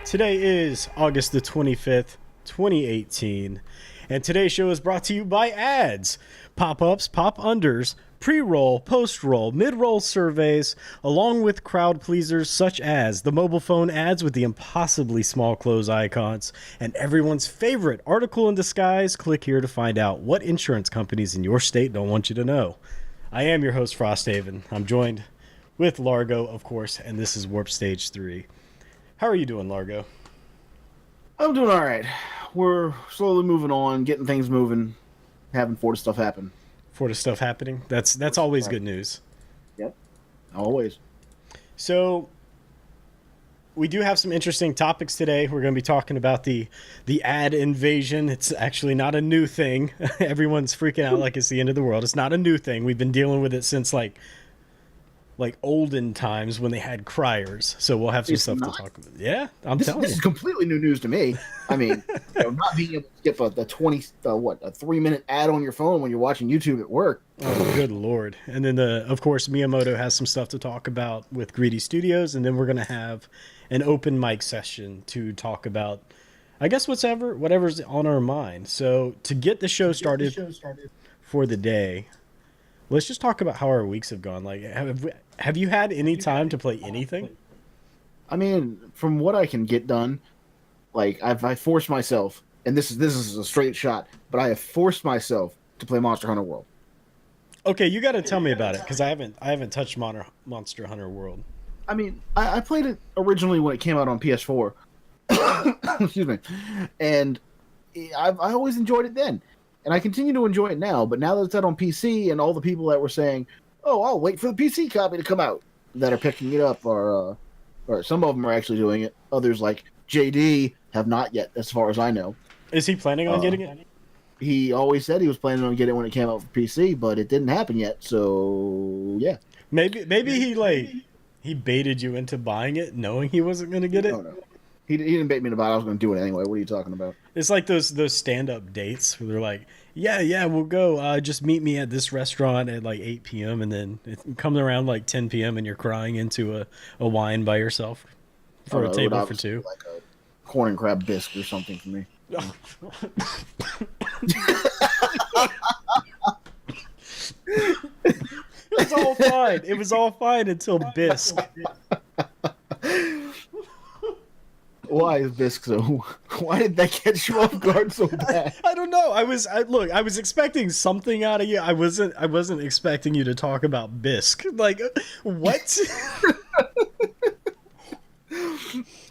Today is August the 25th, 2018, and today's show is brought to you by ads, pop-ups, pop-unders, pre-roll, post-roll, mid-roll surveys, along with crowd pleasers such as the mobile phone ads with the impossibly small close icons, and everyone's favorite article in disguise. Click here to find out what insurance companies in your state don't want you to know. I am your host, Frosthaven. I'm joined with Largo, of course, and this is Warp Stage 3. How are you doing, Largo? I'm doing all right. We're slowly moving on, getting things moving, having Fortis stuff happen. Fortis stuff happening? That's always good news. Yep, always. So, we do have some interesting topics today. We're going to be talking about the ad invasion. It's actually not a new thing. Everyone's freaking out like it's the end of the world. It's not a new thing. We've been dealing with it since like olden times when they had criers. So we'll have some stuff to talk about. Yeah, This is completely new news to me. I mean, not being able to skip a 3-minute ad on your phone when you're watching YouTube at work. Oh, good Lord. And then, of course, Miyamoto has some stuff to talk about with Greedy Studios. And then we're going to have an open mic session to talk about, I guess, whatever's on our mind. So to get the show started for the day, let's just talk about how our weeks have gone. Like, have you had any time to play anything? I mean, from what I can get done, like I forced myself, and this is a straight shot, but I have forced myself to play Monster Hunter World. Okay, you got to tell me about it because I haven't touched Monster Hunter World. I mean, I played it originally when it came out on PS4. Excuse me, and I always enjoyed it then. And I continue to enjoy it now, but now that it's out on PC and all the people that were saying, oh, I'll wait for the PC copy to come out, that are picking it up, or some of them are actually doing it. Others, like JD, have not yet, as far as I know. Is he planning on getting it? He always said he was planning on getting it when it came out for PC, but it didn't happen yet, so yeah. Maybe he baited you into buying it knowing he wasn't going to get it? No. He didn't bait me to buy it. I was going to do it anyway. What are you talking about? It's like those stand-up dates where they're like, yeah, we'll go. Just meet me at this restaurant at like 8 p.m. And then it comes around like 10 p.m. and you're crying into a wine by yourself for a table for two. Like a corn and crab bisque or something for me. It was all fine until bisque. Why is bisque so? Why did that catch you off guard so bad? I don't know. I was expecting something out of you. I wasn't expecting you to talk about bisque. Like, what?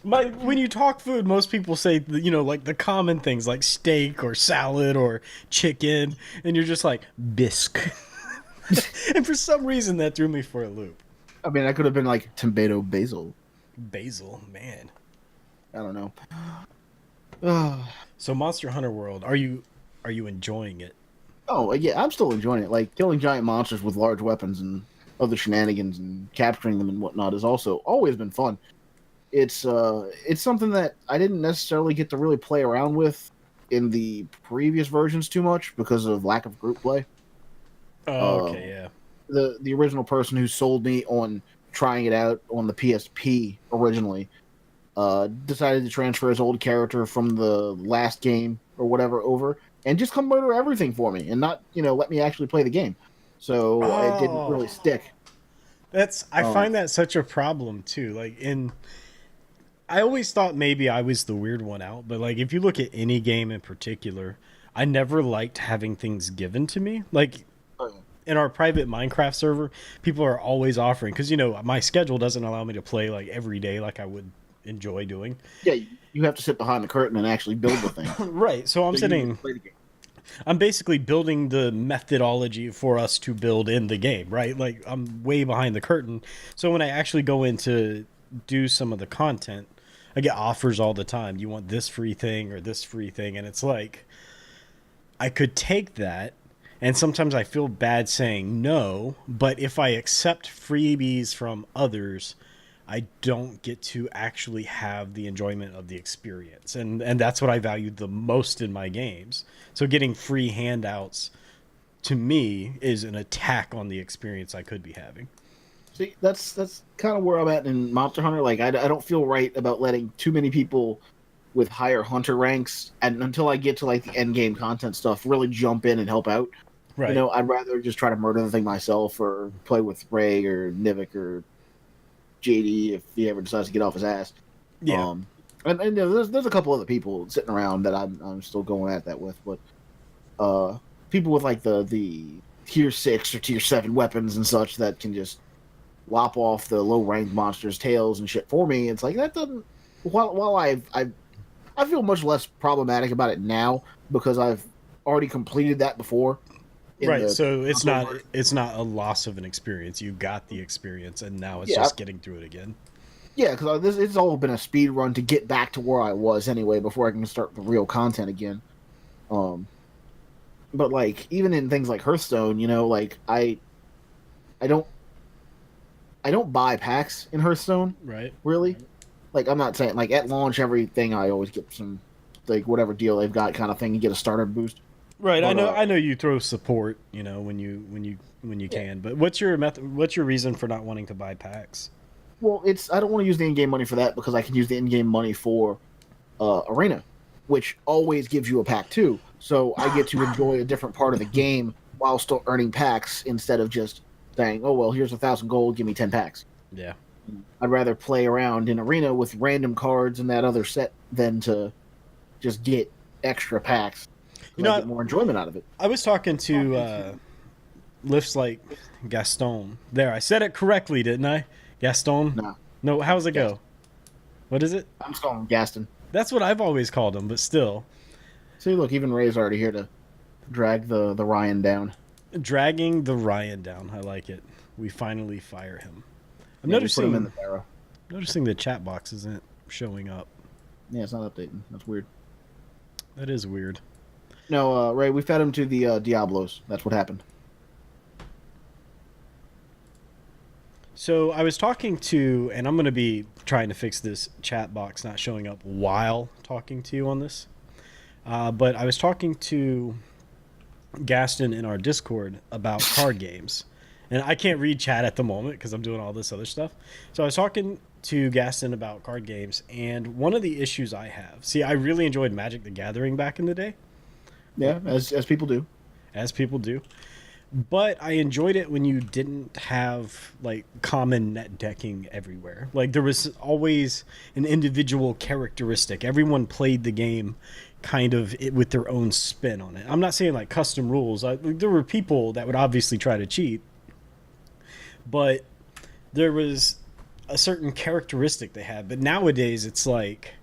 When you talk food, most people say, like the common things like steak or salad or chicken, and you're just like bisque. And for some reason, that threw me for a loop. I mean, that could have been like tomato basil. Basil, man. I don't know. So Monster Hunter World, are you enjoying it? Oh yeah, I'm still enjoying it. Like killing giant monsters with large weapons and other shenanigans and capturing them and whatnot has also always been fun. It's something that I didn't necessarily get to really play around with in the previous versions too much because of lack of group play. Oh, okay, yeah. The original person who sold me on trying it out on the PSP originally decided to transfer his old character from the last game or whatever over and just come murder everything for me and not, let me actually play the game. So it didn't really stick. I find that such a problem too. Like I always thought maybe I was the weird one out, but like if you look at any game in particular, I never liked having things given to me. Like in our private Minecraft server, people are always offering, because my schedule doesn't allow me to play like every day like I would enjoy doing. Yeah, you have to sit behind the curtain and actually build the thing. Right. So I'm basically building the methodology for us to build in the game, right? Like I'm way behind the curtain. So when I actually go in to do some of the content, I get offers all the time. You want this free thing or this free thing? And it's like, I could take that, and sometimes I feel bad saying no, but if I accept freebies from others, I don't get to actually have the enjoyment of the experience. And that's what I value the most in my games. So getting free handouts, to me, is an attack on the experience I could be having. See, that's kind of where I'm at in Monster Hunter. Like, I don't feel right about letting too many people with higher hunter ranks, and until I get to like the end game content stuff, really jump in and help out. Right. I'd rather just try to murder the thing myself, or play with Ray or Nivik or JD if he ever decides to get off his ass. Yeah. And there's a couple other people sitting around that I'm still going at that with, but people with like the tier 6 or tier 7 weapons and such that can just lop off the low ranked monsters' tails and shit for me. It's like that doesn't. While I feel much less problematic about it now because I've already completed that before. Right. So it's not a loss of an experience. You got the experience, and now it's Yeah, just getting through it again. yeah, because it's all been a speed run to get back to where I was anyway before I can start the real content again. Um, but like even in things like Hearthstone, like I don't I don't buy packs in Hearthstone Right. really. Like I'm not saying like at launch everything I always get some like whatever deal they've got kind of thing. You get a starter boost. Right. I But know. I know you throw support. When you yeah. can. But what's your method? What's your reason for not wanting to buy packs? Well, I don't want to use the in-game money for that because I can use the in-game money for Arena, which always gives you a pack too. So I get to enjoy a different part of the game while still earning packs instead of just saying, "Oh well, here's 1,000 gold, give me 10 packs." Yeah. I'd rather play around in Arena with random cards in that other set than to just get extra packs You because I know, get more enjoyment out of it. I was talking to lifts like Gaston. There, I said it correctly, didn't I? Gaston. No, No, how's it Gaston. go? What is it? I'm calling him Gaston. That's what I've always called him, but still, See, look, even Ray's already here to drag the Ryan down. dragging the Ryan down. I like it. We finally fire him. I'm Yeah, we put him in the noticing barrel. noticing the chat box isn't showing up. Yeah, it's not updating. That's weird. That is weird. No, Ray, we fed him to the Diablos. That's what happened. So I was talking to, and I'm going to be trying to fix this chat box not showing up while talking to you on this. But I was talking to Gaston in our Discord about card games. And I can't read chat at the moment because I'm doing all this other stuff. So I was talking to Gaston about card games, and one of the issues I have. See, I really enjoyed Magic the Gathering back in the day, Yeah, as people do. as people do. But I enjoyed it when you didn't have like common net decking everywhere. Like there was always an individual characteristic. Everyone played the game kind of with their own spin on it. I'm not saying like custom rules. There were people that would obviously try to cheat, but there was a certain characteristic they had. But nowadays it's like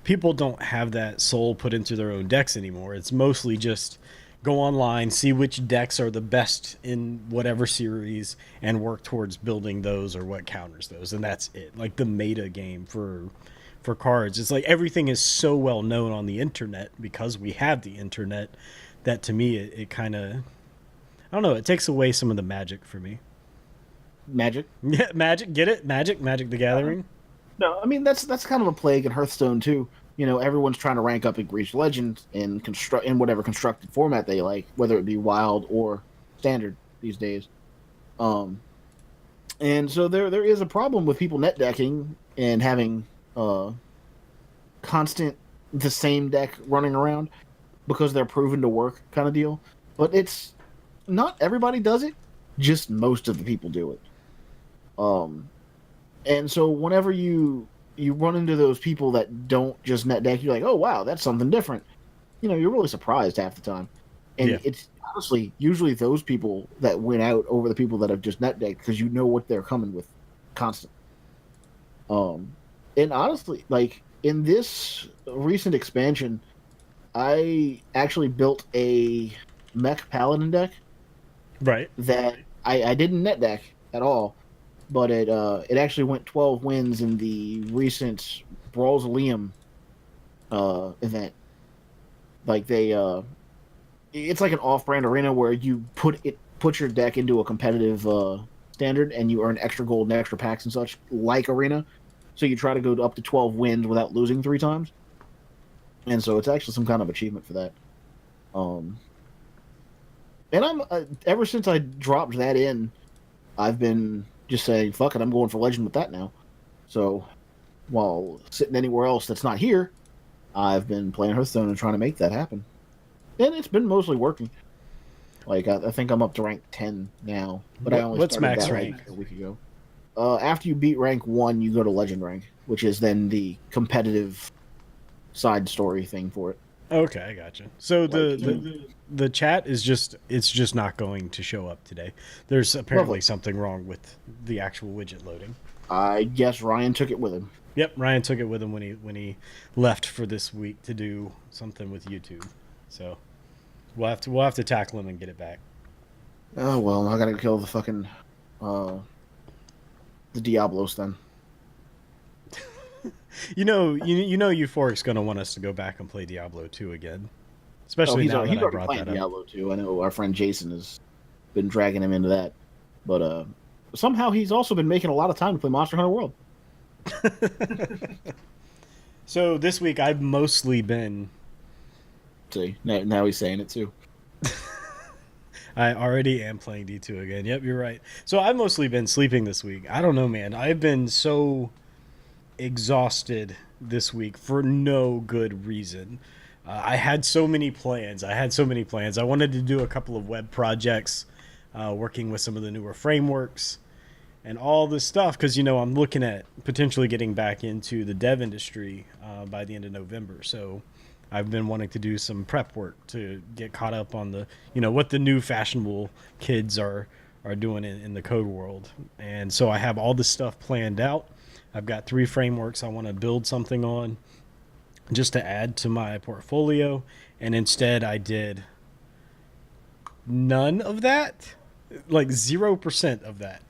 people don't have that soul put into their own decks anymore. It's mostly just go online, see which decks are the best in whatever series, and work towards building those or what counters those, and that's it. Like the meta game for cards, it's like everything is so well known on the internet because we have the internet that to me it kind of, I don't know, it takes away some of the magic for me. Magic. Yeah, magic, get it? Magic the Gathering. No, I mean that's kind of a plague in Hearthstone too. Everyone's trying to rank up and reach Legend in whatever constructed format they like, whether it be Wild or Standard these days. And so there is a problem with people net decking and having constant the same deck running around because they're proven to work kind of deal. But it's not everybody does it; just most of the people do it. And so whenever you run into those people that don't just net deck, you're like, oh wow, that's something different. You're really surprised half the time. And Yeah. it's honestly usually those people that win out over the people that have just net decked because you know what they're coming with constant. And honestly, like in this recent expansion, I actually built a mech paladin deck Right. that I didn't net deck at all, but it actually went 12 wins in the recent Brawlsalium event. Like it's like an off-brand arena where you put your deck into a competitive standard and you earn extra gold and extra packs and such, like arena. So you try to go up to 12 wins without losing 3 times, and so it's actually some kind of achievement for that. And I'm ever since I dropped that in, I've been just say, fuck it, I'm going for Legend with that now. So while sitting anywhere else that's not here, I've been playing Hearthstone and trying to make that happen. And it's been mostly working. Like, I think I'm up to rank 10 now. But I only What's started max that rank? like a week ago. After you beat rank 1, you go to Legend rank, which is then the competitive side story thing for it. Okay, I gotcha. So the chat is just not going to show up today. There's apparently Lovely. something wrong with the actual widget loading. I guess Ryan took it with him. Yep, Ryan took it with him when he left for this week to do something with YouTube. So we'll have to tackle him and get it back. Oh well, I gotta kill the fucking the Diablos then. You know Euphoric's gonna want us to go back and play Diablo 2 again. Especially now that I already brought playing that up. Diablo 2. I know our friend Jason has been dragging him into that. But somehow he's also been making a lot of time to play Monster Hunter World. So this week I've mostly been See, now he's saying it too. I already am playing D2 again. Yep, you're right. So I've mostly been sleeping this week. I don't know, man. I've been so exhausted this week for no good reason. I had so many plans. I wanted to do a couple of web projects, working with some of the newer frameworks and all this stuff because, I'm looking at potentially getting back into the dev industry by the end of November. So I've been wanting to do some prep work to get caught up on the, what the new fashionable kids are doing in the code world. And so I have all this stuff planned out. I've got 3 frameworks I want to build something on just to add to my portfolio. And instead I did none of that, like 0% of that.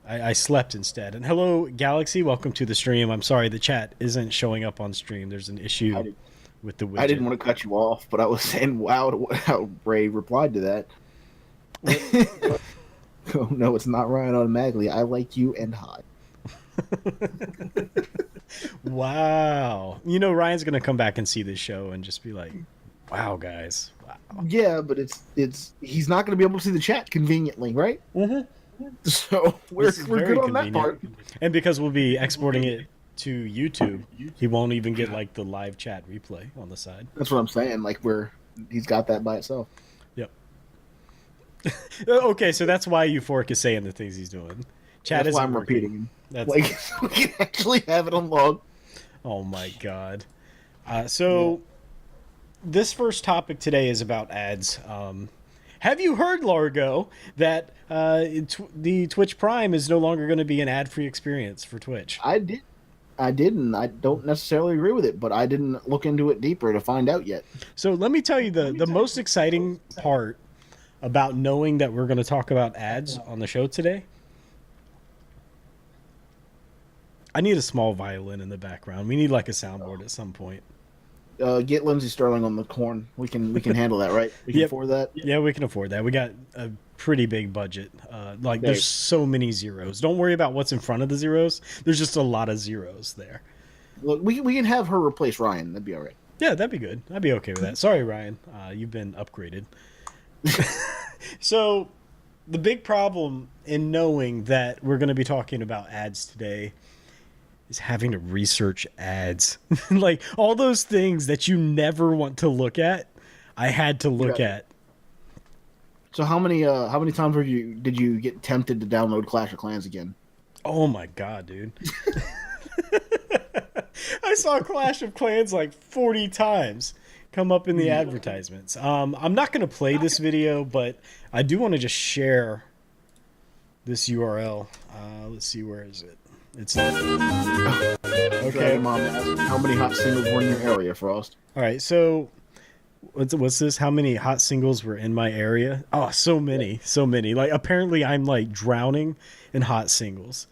I slept instead. And hello, Galaxy. Welcome to the stream. I'm sorry the chat isn't showing up on stream. There's an issue with the widget. I didn't want to cut you off, but I was saying wow to how Ray replied to that. Oh, no, it's not Ryan automatically. I like you and hi. Wow. Ryan's going to come back and see this show and just be like, wow, guys. Wow. Yeah, but it's he's not going to be able to see the chat conveniently, right? Mm-hmm. So we're good on that part. And because we'll be exporting it to YouTube, he won't even get like the live chat replay on the side. That's what I'm saying. Like he's got that by itself. Yep. Okay, so that's why Euphoric is saying the things he's doing. Chat that's why I'm working. repeating him. That's like we can actually have it on log. Oh my god. This first topic today is about ads. Have you heard, Largo, that the Twitch Prime is no longer going to be an ad-free experience for Twitch? I didn't. I don't necessarily agree with it, but I didn't look into it deeper to find out yet. So let me tell you the most exciting part about knowing that we're going to talk about ads on the show today. I need a small violin in the background. We need like a soundboard at some point. Get Lindsey Sterling on the horn. We can handle that, right? We can afford that. Yeah, we can afford that. We got a pretty big budget. There's so many zeros. Don't worry about what's in front of the zeros. There's just a lot of zeros there. Look, we can have her replace Ryan. That'd be all right. Yeah, that'd be good. I'd be okay with that. Sorry, Ryan. You've been upgraded. So, the big problem in knowing that we're going to be talking about ads today is having to research ads. Like all those things that you never want to look at, I had to look at. So how many times did you get tempted to download Clash of Clans again? Oh my god, dude. I saw Clash of Clans like 40 times come up in the advertisements. I'm not going to play this video, but I do want to just share this URL. Let's see, where is it? It's okay. Mom asked, how many hot singles were in your area, Frost? All right, so what's this? How many hot singles were in my area? Oh, so many. Like apparently, I'm like drowning in hot singles.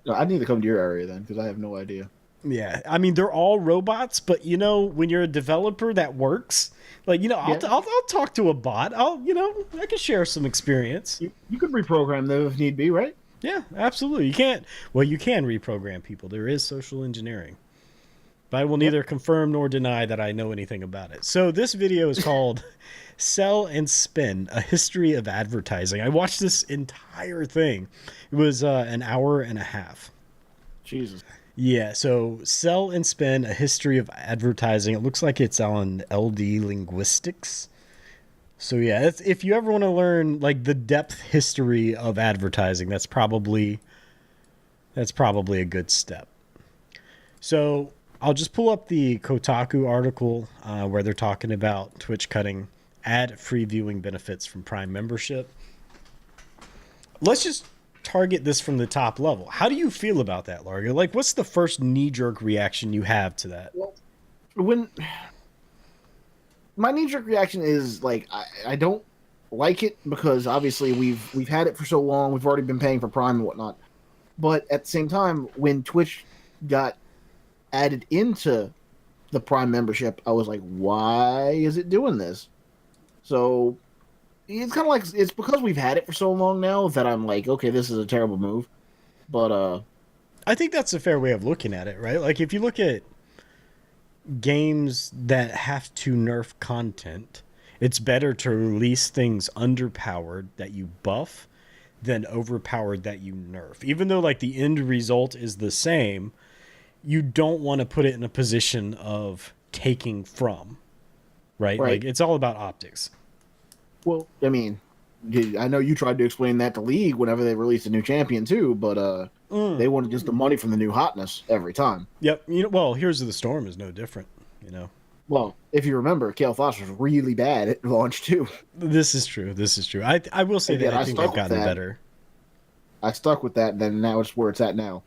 No, I need to come to your area then because I have no idea. Yeah, I mean they're all robots, but when you're a developer, that works. Like I'll talk to a bot. I can share some experience. You could reprogram them if need be, right? Yeah, absolutely. You can reprogram people. There is social engineering. but I will neither confirm nor deny that I know anything about it. So this video is called Sell and Spin, A History of Advertising. I watched this entire thing. It was an hour and a half. Jesus. Yeah, so Sell and Spin, A History of Advertising. It looks like it's on LD Linguistics. So yeah, if you ever want to learn like the depth history of advertising, that's probably a good step. So I'll just pull up the Kotaku article where they're talking about Twitch cutting ad-free viewing benefits from Prime membership. Let's just target this from the top level. How do you feel about that, Largo? Like, what's the first knee-jerk reaction you have to that? Well, when my knee-jerk reaction is like I don't like it because obviously we've had it for so long. We've already been paying for Prime and whatnot. But at the same time, when Twitch got added into the Prime membership, I was like, why is it doing this? So it's kind of like it's because we've had it for so long now that I'm like, okay, this is a terrible move. But I think that's a fair way of looking at it, right? Like if you look at games that have to nerf content, it's better to release things underpowered that you buff than overpowered that you nerf. Even though like the end result is the same, you don't want to put it in a position of taking from, right? Like it's all about optics. Well, I mean, I know you tried to explain that to League whenever they released a new champion too, but they wanted just the money from the new hotness every time. Yep. Well, Heroes of the Storm is no different, Well, if you remember, Kale Foss was really bad at launch too. This is true. I will say that I think they've gotten better. I stuck with that, and then now it's where it's at now.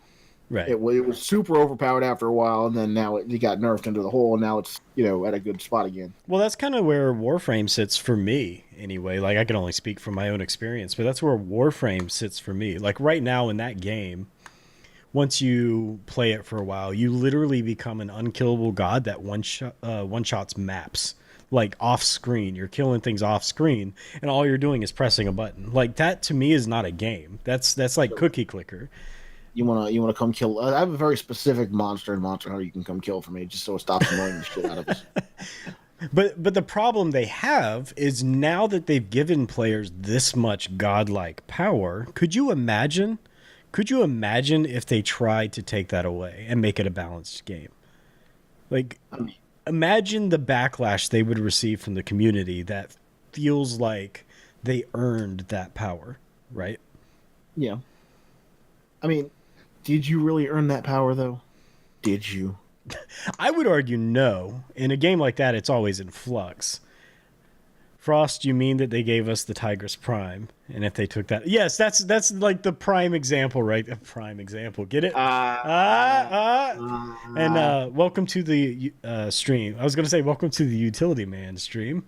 Right. It was super overpowered after a while, and then now it got nerfed into the hole, and now it's at a good spot again. Well, that's kind of where Warframe sits for me, anyway. Like I can only speak from my own experience, but that's where Warframe sits for me. Like right now in that game, once you play it for a while, you literally become an unkillable god that one shots maps. Like off screen, you're killing things off screen, and all you're doing is pressing a button. Like that to me is not a game. That's like cookie clicker. You wanna come kill? I have a very specific monster in Monster Hunter you can come kill for me, just so it stops annoying the shit out of us. But the problem they have is now that they've given players this much godlike power, could you imagine if they tried to take that away and make it a balanced game? Like, imagine the backlash they would receive from the community that feels like they earned that power, right? Yeah. I mean, did you really earn that power, though? Did you? I would argue no. In a game like that, it's always in flux. Frost, you mean that they gave us the Tigress Prime, and if they took that, yes, that's like the prime example, right? A prime example, get it? And welcome to the stream. I was gonna say welcome to the Utility Man stream,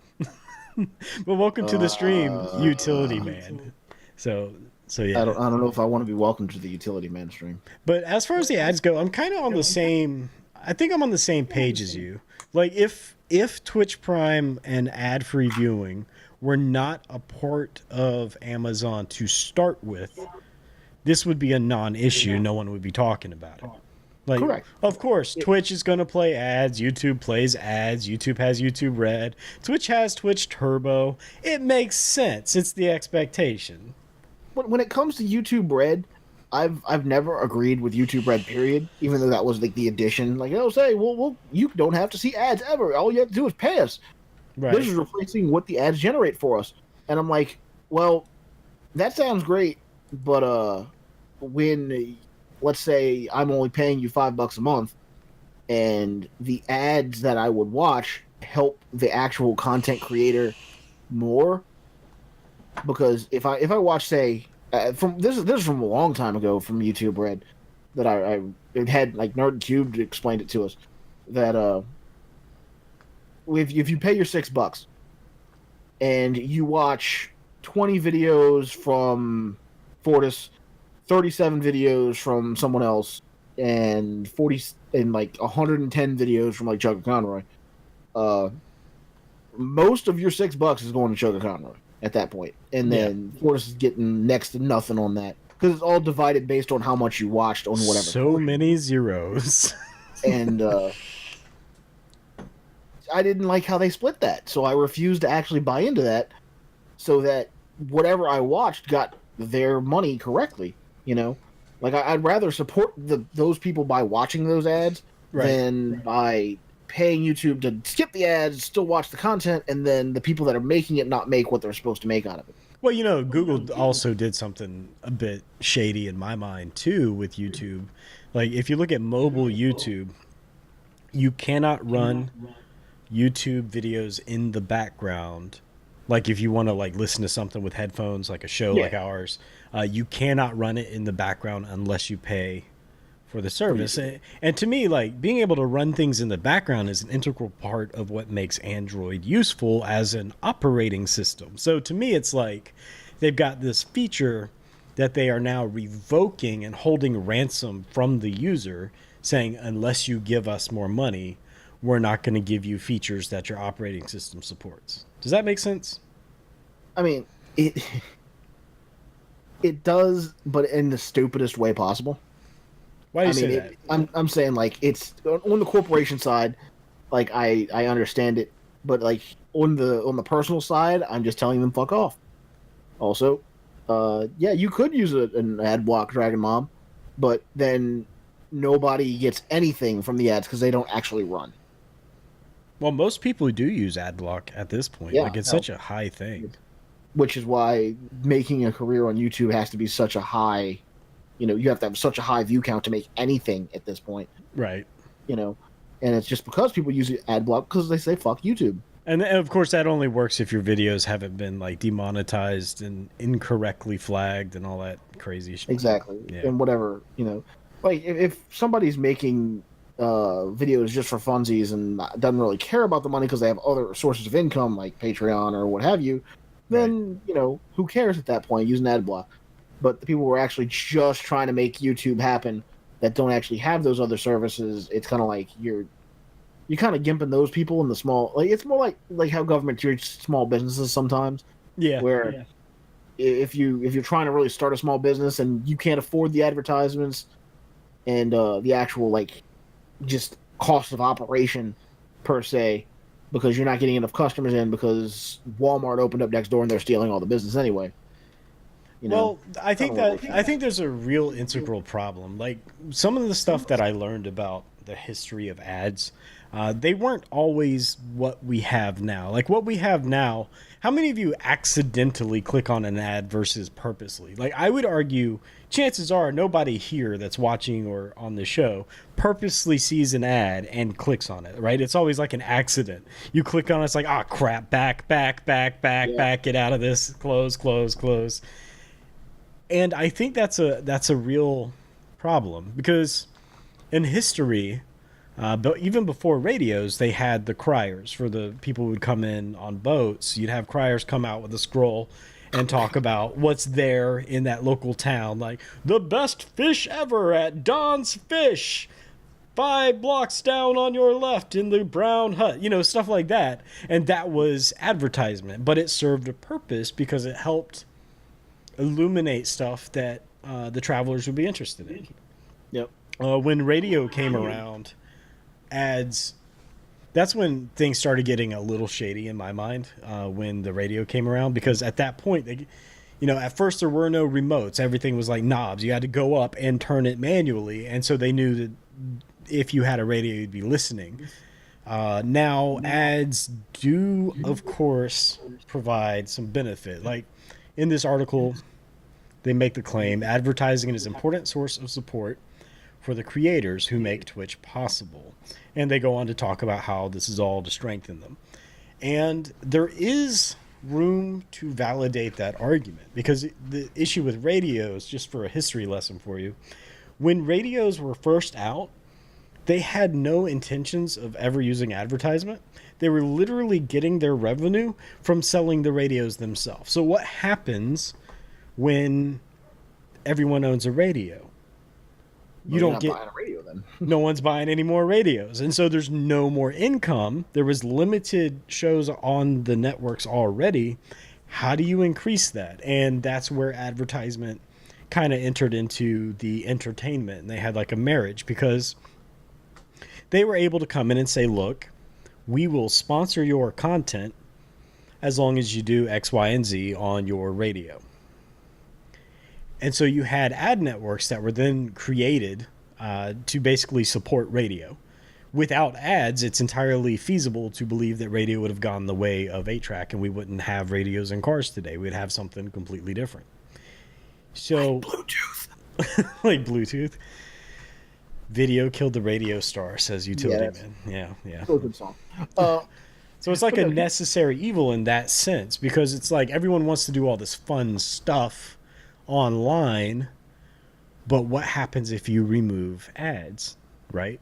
but welcome to the stream, Utility Man. So yeah. I don't know if I want to be welcome to the Utility Man stream. But as far as the ads go, I'm kind of on the same. I think I'm on the same page as you. Like if Twitch Prime and ad-free viewing were not a part of Amazon to start with, this would be a non-issue. No one would be talking about it. Like, correct. Of course, Twitch is going to play ads. YouTube plays ads. YouTube has YouTube Red. Twitch has Twitch Turbo. It makes sense. It's the expectation. When it comes to YouTube Red, I've never agreed with YouTube Red, period. Even though that was like the addition, like say, well, you don't have to see ads ever. All you have to do is pay us. Right. This is replacing what the ads generate for us. And I'm like, well, that sounds great, but when let's say I'm only paying you $5 a month, and the ads that I would watch help the actual content creator more. Because if I watch, say, from this is from a long time ago from YouTube Red, that I had like Nerd Cubed explained it to us, that if you pay your $6 and you watch 20 videos from Fortis, 37 videos from someone else, and 110 videos from like Chugga Conroy, most of your $6 is going to Chugga Conroy at that point. And then Fortis is getting next to nothing on that, because it's all divided based on how much you watched on whatever. So many zeros. And I didn't like how they split that, so I refused to actually buy into that, so that whatever I watched got their money correctly. You know, like I'd rather support those people by watching those ads Right. than by paying YouTube to skip the ads, still watch the content, and then the people that are making it not make what they're supposed to make out of it. Well, Google also did something a bit shady in my mind too with YouTube. Like if you look at mobile YouTube, you cannot run YouTube videos in the background. Like if you want to like listen to something with headphones, like a show Yeah. like ours, you cannot run it in the background unless you pay for the service. And to me, like being able to run things in the background is an integral part of what makes Android useful as an operating system. So to me, it's like they've got this feature that they are now revoking and holding ransom from the user, saying, unless you give us more money, we're not going to give you features that your operating system supports. Does that make sense? I mean, it does, but in the stupidest way possible. Why do you I mean, say that? I'm saying like it's on the corporation side, like I understand it, but like on the personal side, I'm just telling them fuck off. Also, yeah, you could use an ad block, Dragon Mom, but then nobody gets anything from the ads because they don't actually run. Well, most people do use AdBlock at this point. Yeah, Like it's no. such a high thing. Which is why making a career on YouTube has to be such a high, you have to have such a high view count to make anything at this point, Right. you know, and it's just because people use ad block because they say fuck YouTube. And of course, that only works if your videos haven't been like demonetized and incorrectly flagged and all that crazy shit. Exactly. Yeah. And whatever, like if somebody's making videos just for funsies and doesn't really care about the money because they have other sources of income like Patreon or what have you, then, who cares at that point using ad block? But the people who are actually just trying to make YouTube happen that don't actually have those other services, it's kind of like you're kind of gimping those people in the small, like it's more like how government treats small businesses sometimes. Yeah. Where Yeah. if you're trying to really start a small business and you can't afford the advertisements and the actual like just cost of operation per se, because you're not getting enough customers in because Walmart opened up next door and they're stealing all the business anyway. Well, I think Kinda I think there's a real integral problem. Like some of the stuff that I learned about the history of ads, they weren't always what we have now. Like what we have now, how many of you accidentally click on an ad versus purposely? Like I would argue, chances are nobody here that's watching or on the show purposely sees an ad and clicks on it, right? It's always like an accident. You click on it, it's like, oh crap, back, get out of this, close. And I think that's a real problem because in history, but even before radios, they had the criers for the people who would come in on boats. You'd have criers come out with a scroll and talk about what's there in that local town, like the best fish ever at Don's Fish, 5 blocks down on your left in the brown hut, stuff like that. And that was advertisement, but it served a purpose because it helped illuminate stuff that the travelers would be interested in. Yep. When radio came around, ads, that's when things started getting a little shady in my mind, when the radio came around, because at that point, at first there were no remotes. Everything was like knobs. You had to go up and turn it manually. And so they knew that if you had a radio, you'd be listening. Now, ads do, of course, provide some benefit. Like in this article, they make the claim advertising is an important source of support for the creators who make Twitch possible. And they go on to talk about how this is all to strengthen them. And there is room to validate that argument, because the issue with radios, just for a history lesson for you, when radios were first out, they had no intentions of ever using advertisement. They were literally getting their revenue from selling the radios themselves. So what happens when everyone owns a radio? You don't get buying a radio then. no one's buying any more radios, and so there's no more income. There was limited shows on the networks already. How do you increase that? And that's where advertisement kind of entered into the entertainment, and they had like a marriage, because they were able to come in and say, look, we will sponsor your content as long as you do X, Y, and Z on your radio. And so you had ad networks that were then created to basically support radio. Without ads, it's entirely feasible to believe that radio would have gone the way of 8-track and we wouldn't have radios in cars today. We'd have something completely different. So, like Bluetooth. like Bluetooth. Video killed the radio star, says Utility Man. Yeah. Still a good song. So it's like a necessary evil in that sense, because it's like everyone wants to do all this fun stuff online, but what happens if you remove ads, right?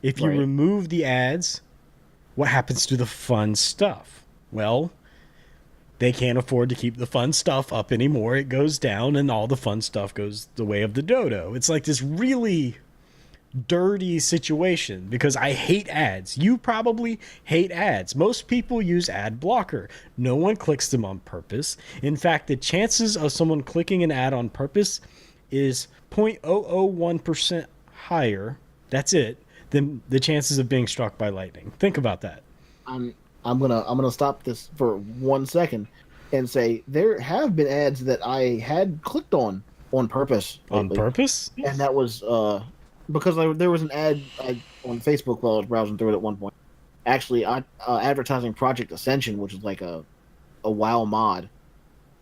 If you remove the ads, what happens to the fun stuff? Well, they can't afford to keep the fun stuff up anymore. It goes down and all the fun stuff goes the way of the dodo. It's like this really dirty situation, because I hate ads. You probably hate ads. Most people use ad blocker. No one clicks them on purpose. In fact, the chances of someone clicking an ad on purpose is 0.001% higher. That's it. Than the chances of being struck by lightning. Think about that. I'm gonna stop this for 1 second and say there have been ads that I had clicked on purpose. Lately. On purpose? And that was because there was an ad on Facebook while I was browsing through it at one point. Actually, advertising Project Ascension, which is like a WoW mod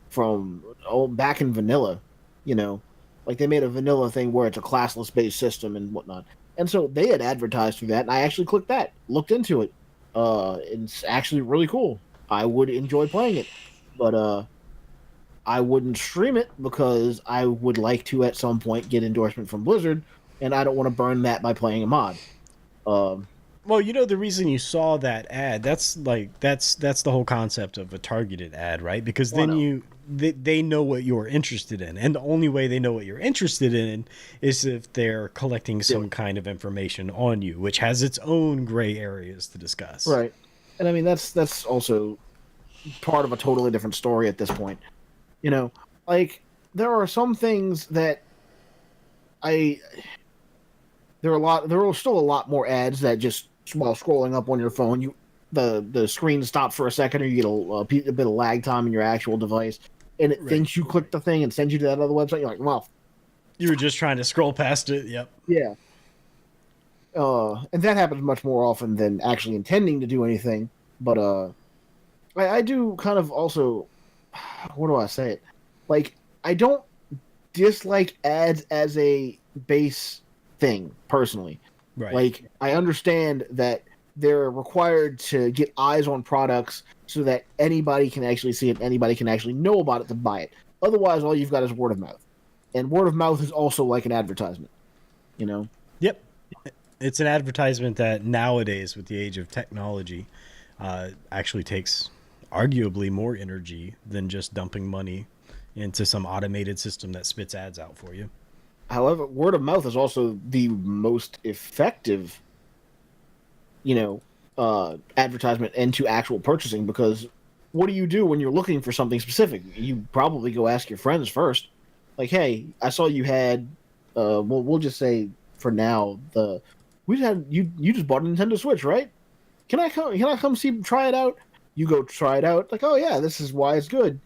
from back in vanilla. You know, like they made a vanilla thing where it's a classless based system and whatnot. And so they had advertised through that, and I actually clicked that, looked into it. It's actually really cool. I would enjoy playing it, but I wouldn't stream it because I would like to at some point get endorsement from Blizzard, and I don't want to burn that by playing a mod. Well, you know, the reason you saw that ad, that's the whole concept of a targeted ad, right? Because then they know what you're interested in, and the only way they know what you're interested in is if they're collecting some kind of information on you, which has its own gray areas to discuss. Right. And I mean, that's also part of a totally different story at this point. You know, like there are some things that there are still a lot more ads that just while scrolling up on your phone, the screen stops for a second, or you get a bit of lag time in your actual device, and it thinks you clicked the thing and sends you to that other website. You're like, well, you were just trying to scroll past it. Yep. Yeah. And that happens much more often than actually intending to do anything. But I do kind of also, what do I say it? Like, I don't dislike ads as a base thing personally. Right. Like, I understand that they're required to get eyes on products so that anybody can actually see it, anybody can actually know about it to buy it. Otherwise, all you've got is word of mouth. And word of mouth is also like an advertisement, you know? Yep. It's an advertisement that nowadays, with the age of technology, actually takes arguably more energy than just dumping money into some automated system that spits ads out for you. However, word of mouth is also the most effective, advertisement into actual purchasing, because what do you do when you're looking for something specific? You probably go ask your friends first. Like, hey, I saw you had, we'll just say for now, you just bought a Nintendo Switch, right? Can I come try it out? You go try it out. Like, oh yeah, this is why it's good.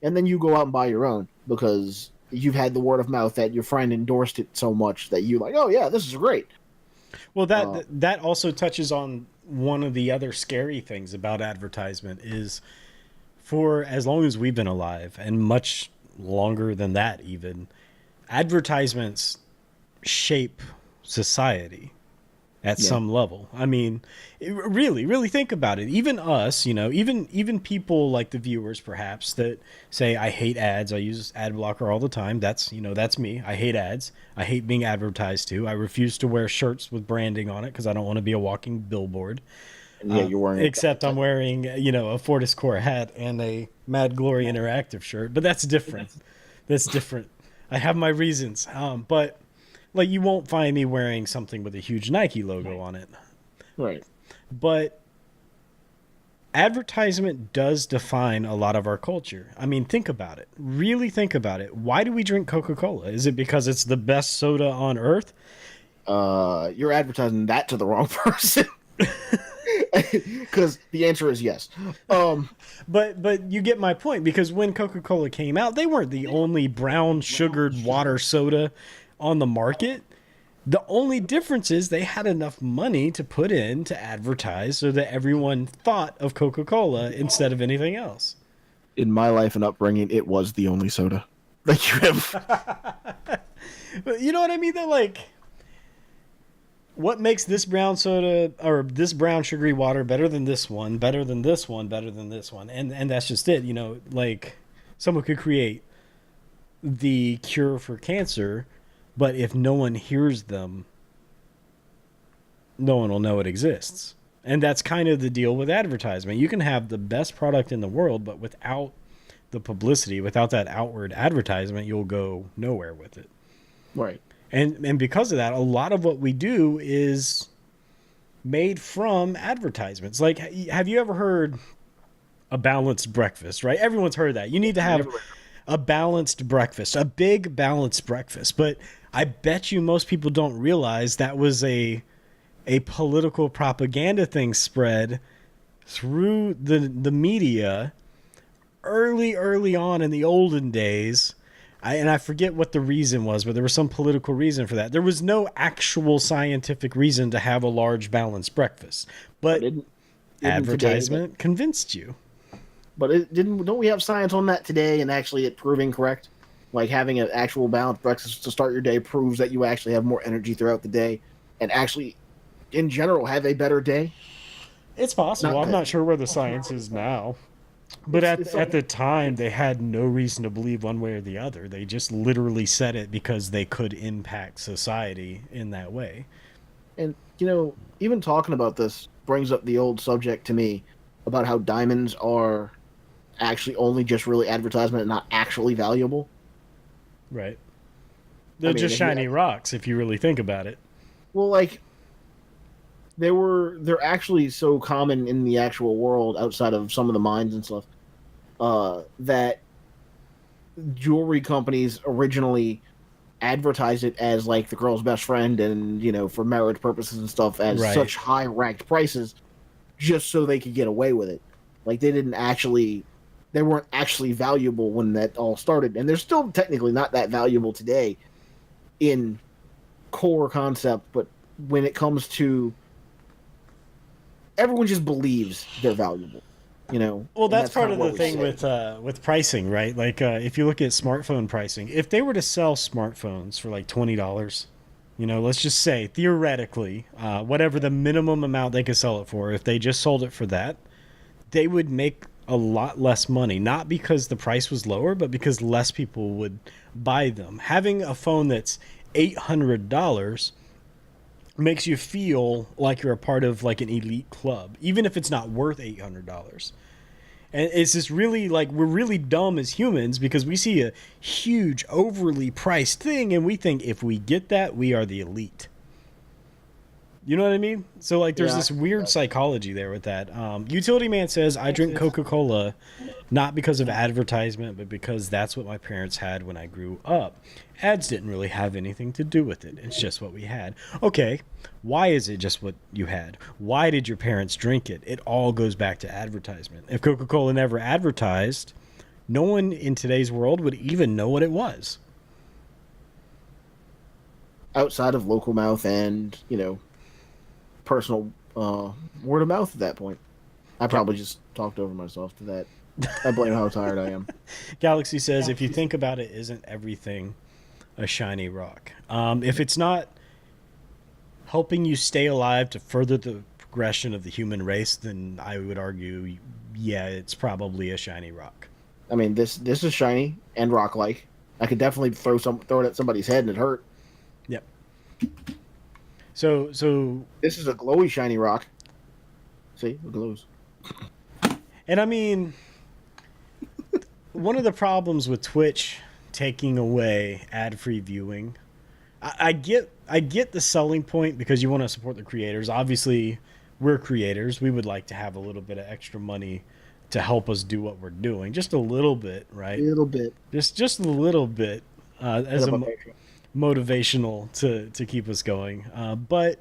And then you go out and buy your own because you've had the word of mouth that your friend endorsed it so much that you're like, oh yeah, this is great. Well, that also touches on one of the other scary things about advertisement is, for as long as we've been alive, and much longer than that even, advertisements shape society at some level. I mean, really think about it. Even us, even people like the viewers perhaps that say, I hate ads, I use ad blocker all the time. That's me. I hate ads. I hate being advertised to. I refuse to wear shirts with branding on it because I don't want to be a walking billboard. Yeah, you're wearing except I'm wearing, a Fortis Core hat and a Mad Glory Interactive shirt, but that's different. I have my reasons. But like, you won't find me wearing something with a huge Nike logo on it. Right. But advertisement does define a lot of our culture. I mean, think about it. Really think about it. Why do we drink Coca-Cola? Is it because it's the best soda on earth? You're advertising that to the wrong person. Because the answer is yes. Um, But you get my point, because when Coca-Cola came out, they weren't the only brown sugared water soda on the market. The only difference is they had enough money to put in to advertise so that everyone thought of Coca-Cola instead of anything else. in my life and upbringing, it was the only soda that you have. But you know what I mean? Though, like, what makes this brown soda or this brown sugary water better than this one, better than this one, better than this one? And that's just it. You know, like, someone could create the cure for cancer, but if no one hears them, no one will know it exists. And that's kind of the deal with advertisement. You can have the best product in the world, but without the publicity, without that outward advertisement, you'll go nowhere with it. Right. And because of that, a lot of what we do is made from advertisements. Like, have you ever heard a balanced breakfast, right? Everyone's heard that. You need to have a balanced breakfast, a big balanced breakfast. But I bet you most people don't realize that was a political propaganda thing spread through the media early on in the olden days. And I forget what the reason was, but there was some political reason for that. There was no actual scientific reason to have a large balanced breakfast, but didn't advertisement today, convinced you. But don't we have science on that today and actually it proving correct? Like having an actual balanced breakfast to start your day proves that you actually have more energy throughout the day and actually, in general, have a better day? It's possible. I'm not sure where the science is now. But at the time, they had no reason to believe one way or the other. They just literally said it because they could impact society in that way. And, you know, even talking about this brings up the old subject to me about how diamonds are actually only just really advertisement and not actually valuable. Right. They're just shiny rocks if you really think about it. Well, like, they're actually so common in the actual world outside of some of the mines and stuff that jewelry companies originally advertise it as like the girl's best friend and, you know, for marriage purposes and stuff as such high ranked prices just so they could get away with it. Like they weren't actually valuable when that all started, and they're still technically not that valuable today in core concept, but when it comes to everyone just believes they're valuable, you know. Well, that's part of the thing with pricing, right? Like if you look at smartphone pricing, if they were to sell smartphones for like $20, you know, let's just say theoretically, whatever the minimum amount they could sell it for, if they just sold it for that, they would make a lot less money. Not because the price was lower, but because less people would buy them. Having a phone that's $800 makes you feel like you're a part of like an elite club, even if it's not worth $800. And it's just really like we're really dumb as humans because we see a huge overly priced thing and we think if we get that, we are the elite. You know what I mean? So like there's this weird psychology there with that. Utility Man says, I drink Coca-Cola not because of advertisement, but because that's what my parents had when I grew up. Ads didn't really have anything to do with it. It's just what we had. Okay, why is it just what you had? Why did your parents drink it? It all goes back to advertisement. If Coca-Cola never advertised, no one in today's world would even know what it was. Outside of local mouth and, you know, personal word of mouth at that point. I probably just talked over myself to that. I blame how tired I am. Galaxy says, if you think about it, isn't everything a shiny rock? If it's not helping you stay alive to further the progression of the human race, then I would argue, yeah, it's probably a shiny rock. I mean, this is shiny and rock-like. I could definitely throw it at somebody's head and it hurt. Yep. So this is a glowy shiny rock. See, it glows. And I mean, one of the problems with Twitch taking away ad-free viewing, I get the selling point because you want to support the creators. Obviously, we're creators. We would like to have a little bit of extra money to help us do what we're doing, just a little bit, right? A little bit, just a little bit, as a motivational to keep us going. But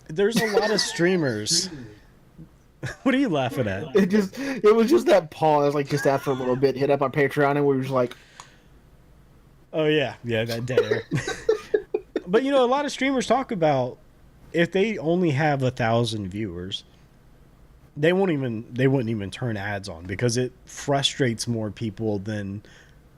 There's a lot of streamers. What are you laughing at? It was just that pause, like just after a little bit, hit up on Patreon, and we were just like, Oh yeah, yeah, that dead air. But a lot of streamers talk about if they only have 1,000 viewers, they wouldn't even turn ads on because it frustrates more people than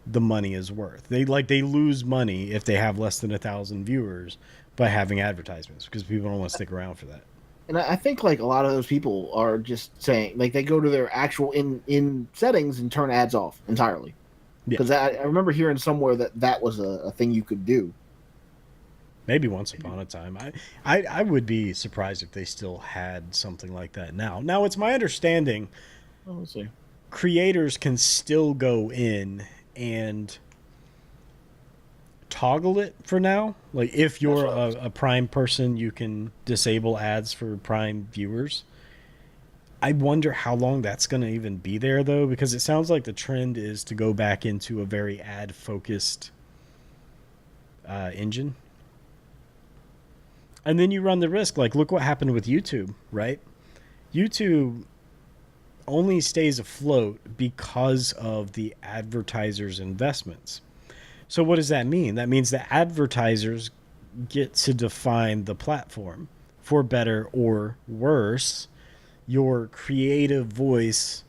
the money is worth. They lose money if they have less than 1,000 viewers by having advertisements because people don't want to stick around for that. and I think like a lot of those people are just saying like they go to their actual in settings and turn ads off entirely. Yeah, Because I remember hearing somewhere that that was a thing you could do. maybe once upon a time. I would be surprised if they still had something like that now. Now it's my understanding Oh, let's see. creators can still go in and toggle it for now. Like if you're a Prime person, you can disable ads for Prime viewers. I wonder how long that's going to even be there though, because it sounds like the trend is to go back into a very ad focused engine. And then you run the risk. Like, look what happened with YouTube, right? YouTube only stays afloat because of the advertisers' investments. So what does that mean? That means that advertisers get to define the platform for better or worse. Your creative voice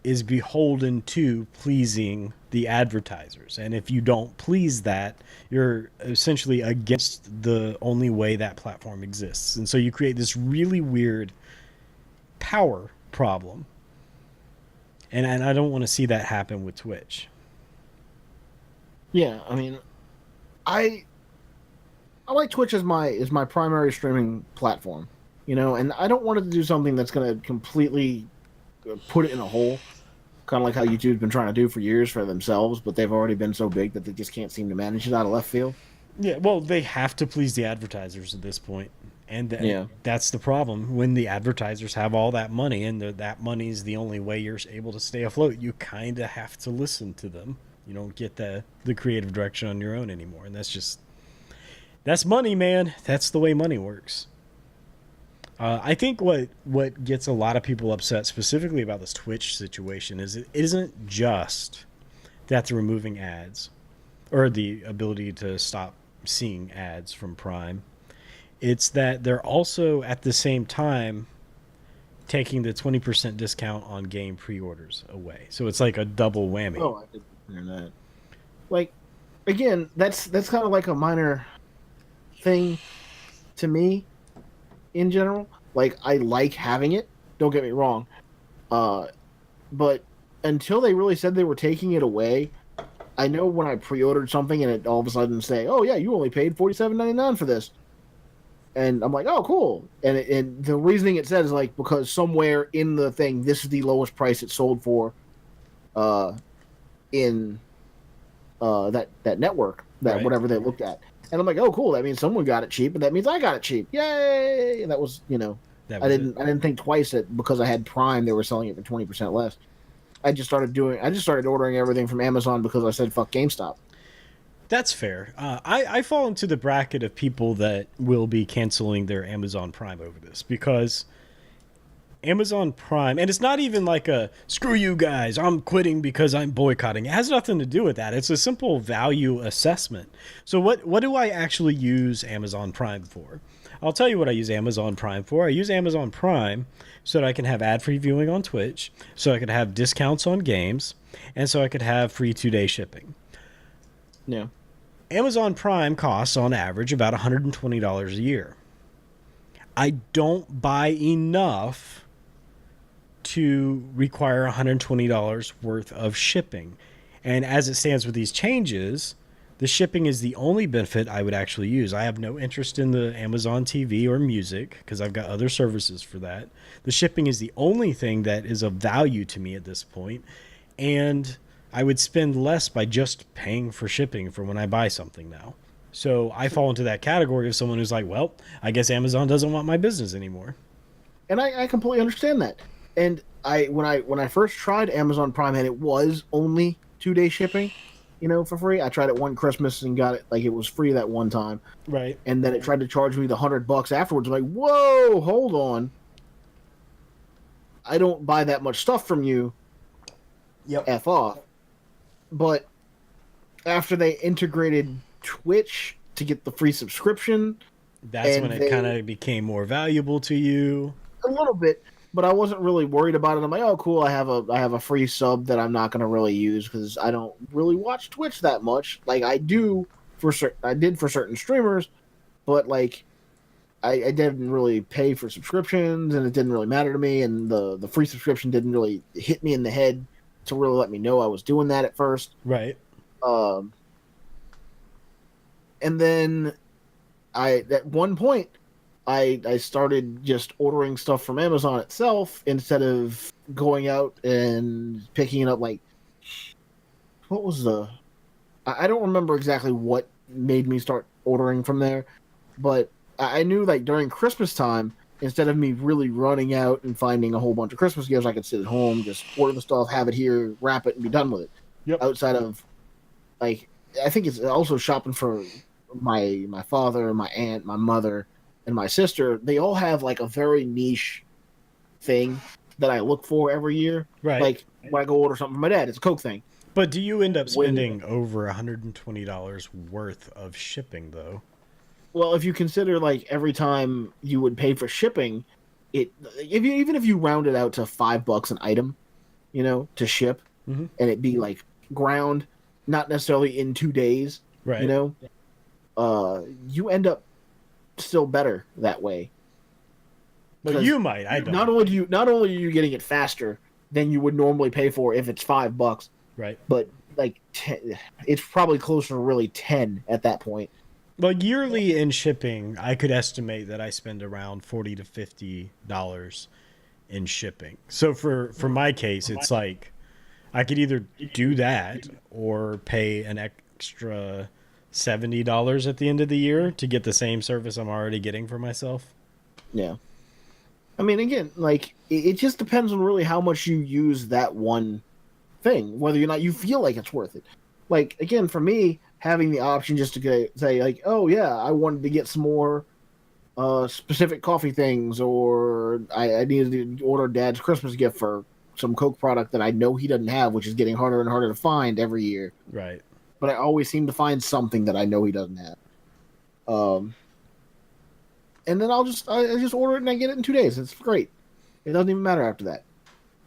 is beholden to pleasing the advertisers. And if you don't please that, you're essentially against the only way that platform exists. And so you create this really weird power problem. And I don't want to see that happen with Twitch. Yeah, I mean, I I like Twitch as my primary streaming platform, and I don't want it to do something that's going to completely put it in a hole, kind of like how YouTube's been trying to do for years for themselves, but they've already been so big that they just can't seem to manage it out of left field. Yeah, well, they have to please the advertisers at this point. And Yeah. that's the problem. When the advertisers have all that money and that money is the only way you're able to stay afloat, you kind of have to listen to them. You don't get the creative direction on your own anymore. And that's money, man. That's the way money works. I think what gets a lot of people upset, specifically about this Twitch situation, is it isn't just that they're removing ads or the ability to stop seeing ads from Prime. It's that they're also at the same time taking the 20% discount on game pre-orders away. So it's like a double whammy. Oh, I did hear that. Like, again, that's kind of like a minor thing to me in general. Like, I like having it. Don't get me wrong. But until they really said they were taking it away, I know when I pre-ordered something and it all of a sudden say, "Oh yeah, you only paid $47.99 for this," and I'm like, "Oh, cool." And the reasoning it says is like because somewhere in the thing, this is the lowest price it sold for, in that network, that Right. whatever they looked at. And I'm like, "Oh, cool. That means someone got it cheap, and that means I got it cheap. Yay!" And that was, That I was didn't it. I didn't think twice that because I had Prime, they were selling it for 20% less. I just started ordering everything from Amazon because I said fuck GameStop. That's fair. I fall into the bracket of people that will be canceling their Amazon Prime over this because Amazon Prime, and it's not even like a screw you guys, I'm quitting because I'm boycotting. It has nothing to do with that. It's a simple value assessment. So what do I actually use Amazon Prime for? I'll tell you what I use Amazon Prime for. I use Amazon Prime so that I can have ad-free viewing on Twitch, so I could have discounts on games, and so I could have free 2-day shipping. Yeah. Amazon Prime costs on average about $120 a year. I don't buy enough to require $120 worth of shipping. And as it stands with these changes, the shipping is the only benefit I would actually use. I have no interest in the Amazon TV or music because I've got other services for that. The shipping is the only thing that is of value to me at this point. And I would spend less by just paying for shipping for when I buy something now. So I fall into that category of someone who's like, well, I guess Amazon doesn't want my business anymore. And I completely understand that. And when I first tried Amazon Prime and it was only 2-day shipping, for free. I tried it one Christmas and got it like it was free that one time, Right. and then it tried to charge me the $100 afterwards. I'm like, whoa, hold on. I don't buy that much stuff from you. Yep. F off. But after they integrated Twitch to get the free subscription, That's when it kind of became more valuable to you. a little bit, but I wasn't really worried about it. I'm like, oh, cool. I have a free sub that I'm not going to really use because I don't really watch Twitch that much. Like I do I did for certain streamers, but like I didn't really pay for subscriptions, and it didn't really matter to me. And the free subscription didn't really hit me in the head to really let me know I was doing that at first. Right. And then at one point I started just ordering stuff from Amazon itself instead of going out and picking it up. Like, what was I don't remember exactly what made me start ordering from there, but I knew like during Christmas time, instead of me really running out and finding a whole bunch of Christmas gifts, I could sit at home, just order the stuff, have it here, wrap it, and be done with it. Yep. Outside of, like, I think it's also shopping for my father, my aunt, my mother, and my sister. They all have like a very niche thing that I look for every year. Right. Like when I go order something for my dad, it's a Coke thing. But do you end up spending over $120 worth of shipping though? Well, if you consider like every time you would pay for shipping, even if you round it out to $5 an item, to ship, mm-hmm. and it be like ground, not necessarily in 2 days, right? You end up still better that way. But you might. I don't. Not only are you getting it faster than you would normally pay for if it's $5, right? But like it's probably closer to really 10 at that point. Well, yearly in shipping, I could estimate that I spend around $40 to $50 in shipping. So for my case, it's like I could either do that or pay an extra $70 at the end of the year to get the same service I'm already getting for myself. Yeah. I mean, again, like it just depends on really how much you use that one thing, whether or not you feel like it's worth it. Like, again, for me, having the option just to say, like, oh, yeah, I wanted to get some more specific coffee things, or I needed to order Dad's Christmas gift for some Coke product that I know he doesn't have, which is getting harder and harder to find every year. Right. But I always seem to find something that I know he doesn't have. And then I just order it and I get it in 2 days. It's great. It doesn't even matter after that.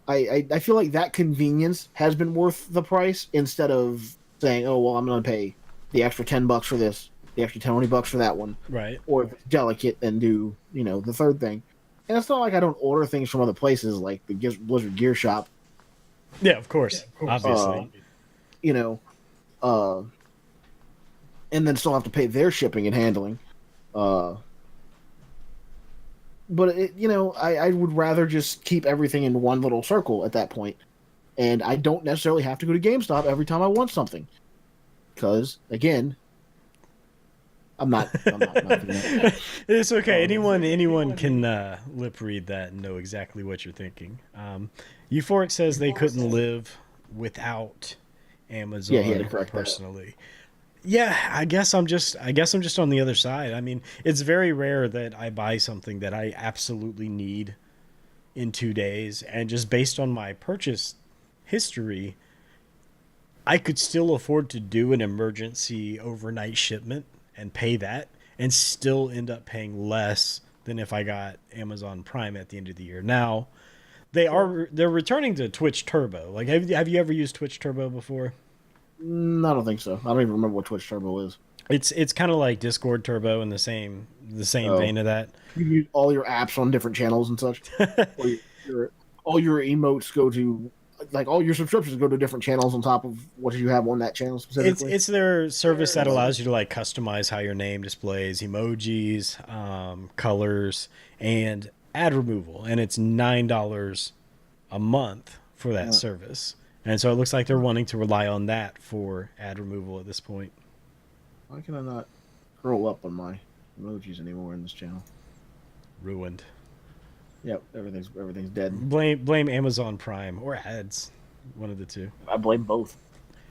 I feel like that convenience has been worth the price instead of saying, oh, well, I'm going to pay the extra $10 for this, the extra $20 for that one. Right. Or if it's delicate, then do, the third thing. And it's not like I don't order things from other places like the Blizzard Gear Shop. Yeah, of course. Obviously. And then still have to pay their shipping and handling. But, I would rather just keep everything in one little circle at that point. And I don't necessarily have to go to GameStop every time I want something. Because, again, I'm not doing that. It's okay. Anyone can lip read that and know exactly what you're thinking. Euphoric says they couldn't live without Amazon. Yeah, he had to correct personally. Yeah, I guess I'm just on the other side. I mean, it's very rare that I buy something that I absolutely need in 2 days, and just based on my purchase history, I could still afford to do an emergency overnight shipment and pay that and still end up paying less than if I got Amazon Prime at the end of the year. Now, they're returning to Twitch Turbo. Like, have you ever used Twitch Turbo before? I don't think so. I don't even remember what Twitch Turbo is. It's kind of like Discord Turbo in the same vein of that. You use all your apps on different channels and such. All your emotes go to, like, all your subscriptions go to different channels on top of what you have on that channel specifically. It's their service that allows you to like customize how your name displays, emojis, colors, and ad removal, and it's $9 a month for that service. And so it looks like they're wanting to rely on that for ad removal at this point. Why can I not scroll up on my emojis anymore in this channel? Ruined. Yep, everything's dead. Blame Amazon Prime or ads, one of the two. I blame both.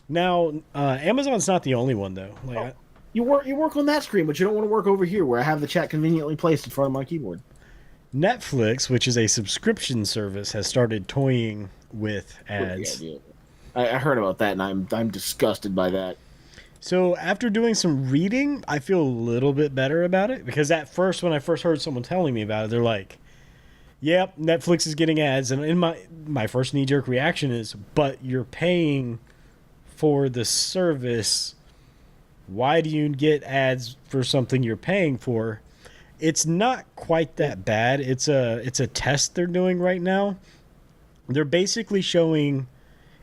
Now, Amazon's not the only one though. Like, Oh, you work on that screen, but you don't want to work over here where I have the chat conveniently placed in front of my keyboard. Netflix, which is a subscription service, has started toying with ads. Yeah, I heard about that, and I'm disgusted by that. So after doing some reading, I feel a little bit better about it because at first, when I first heard someone telling me about it, they're like, "Yep, Netflix is getting ads," and in my first knee jerk reaction is, "But you're paying for the service. Why do you get ads for something you're paying for?" It's not quite that bad. It's a test they're doing right now. They're basically showing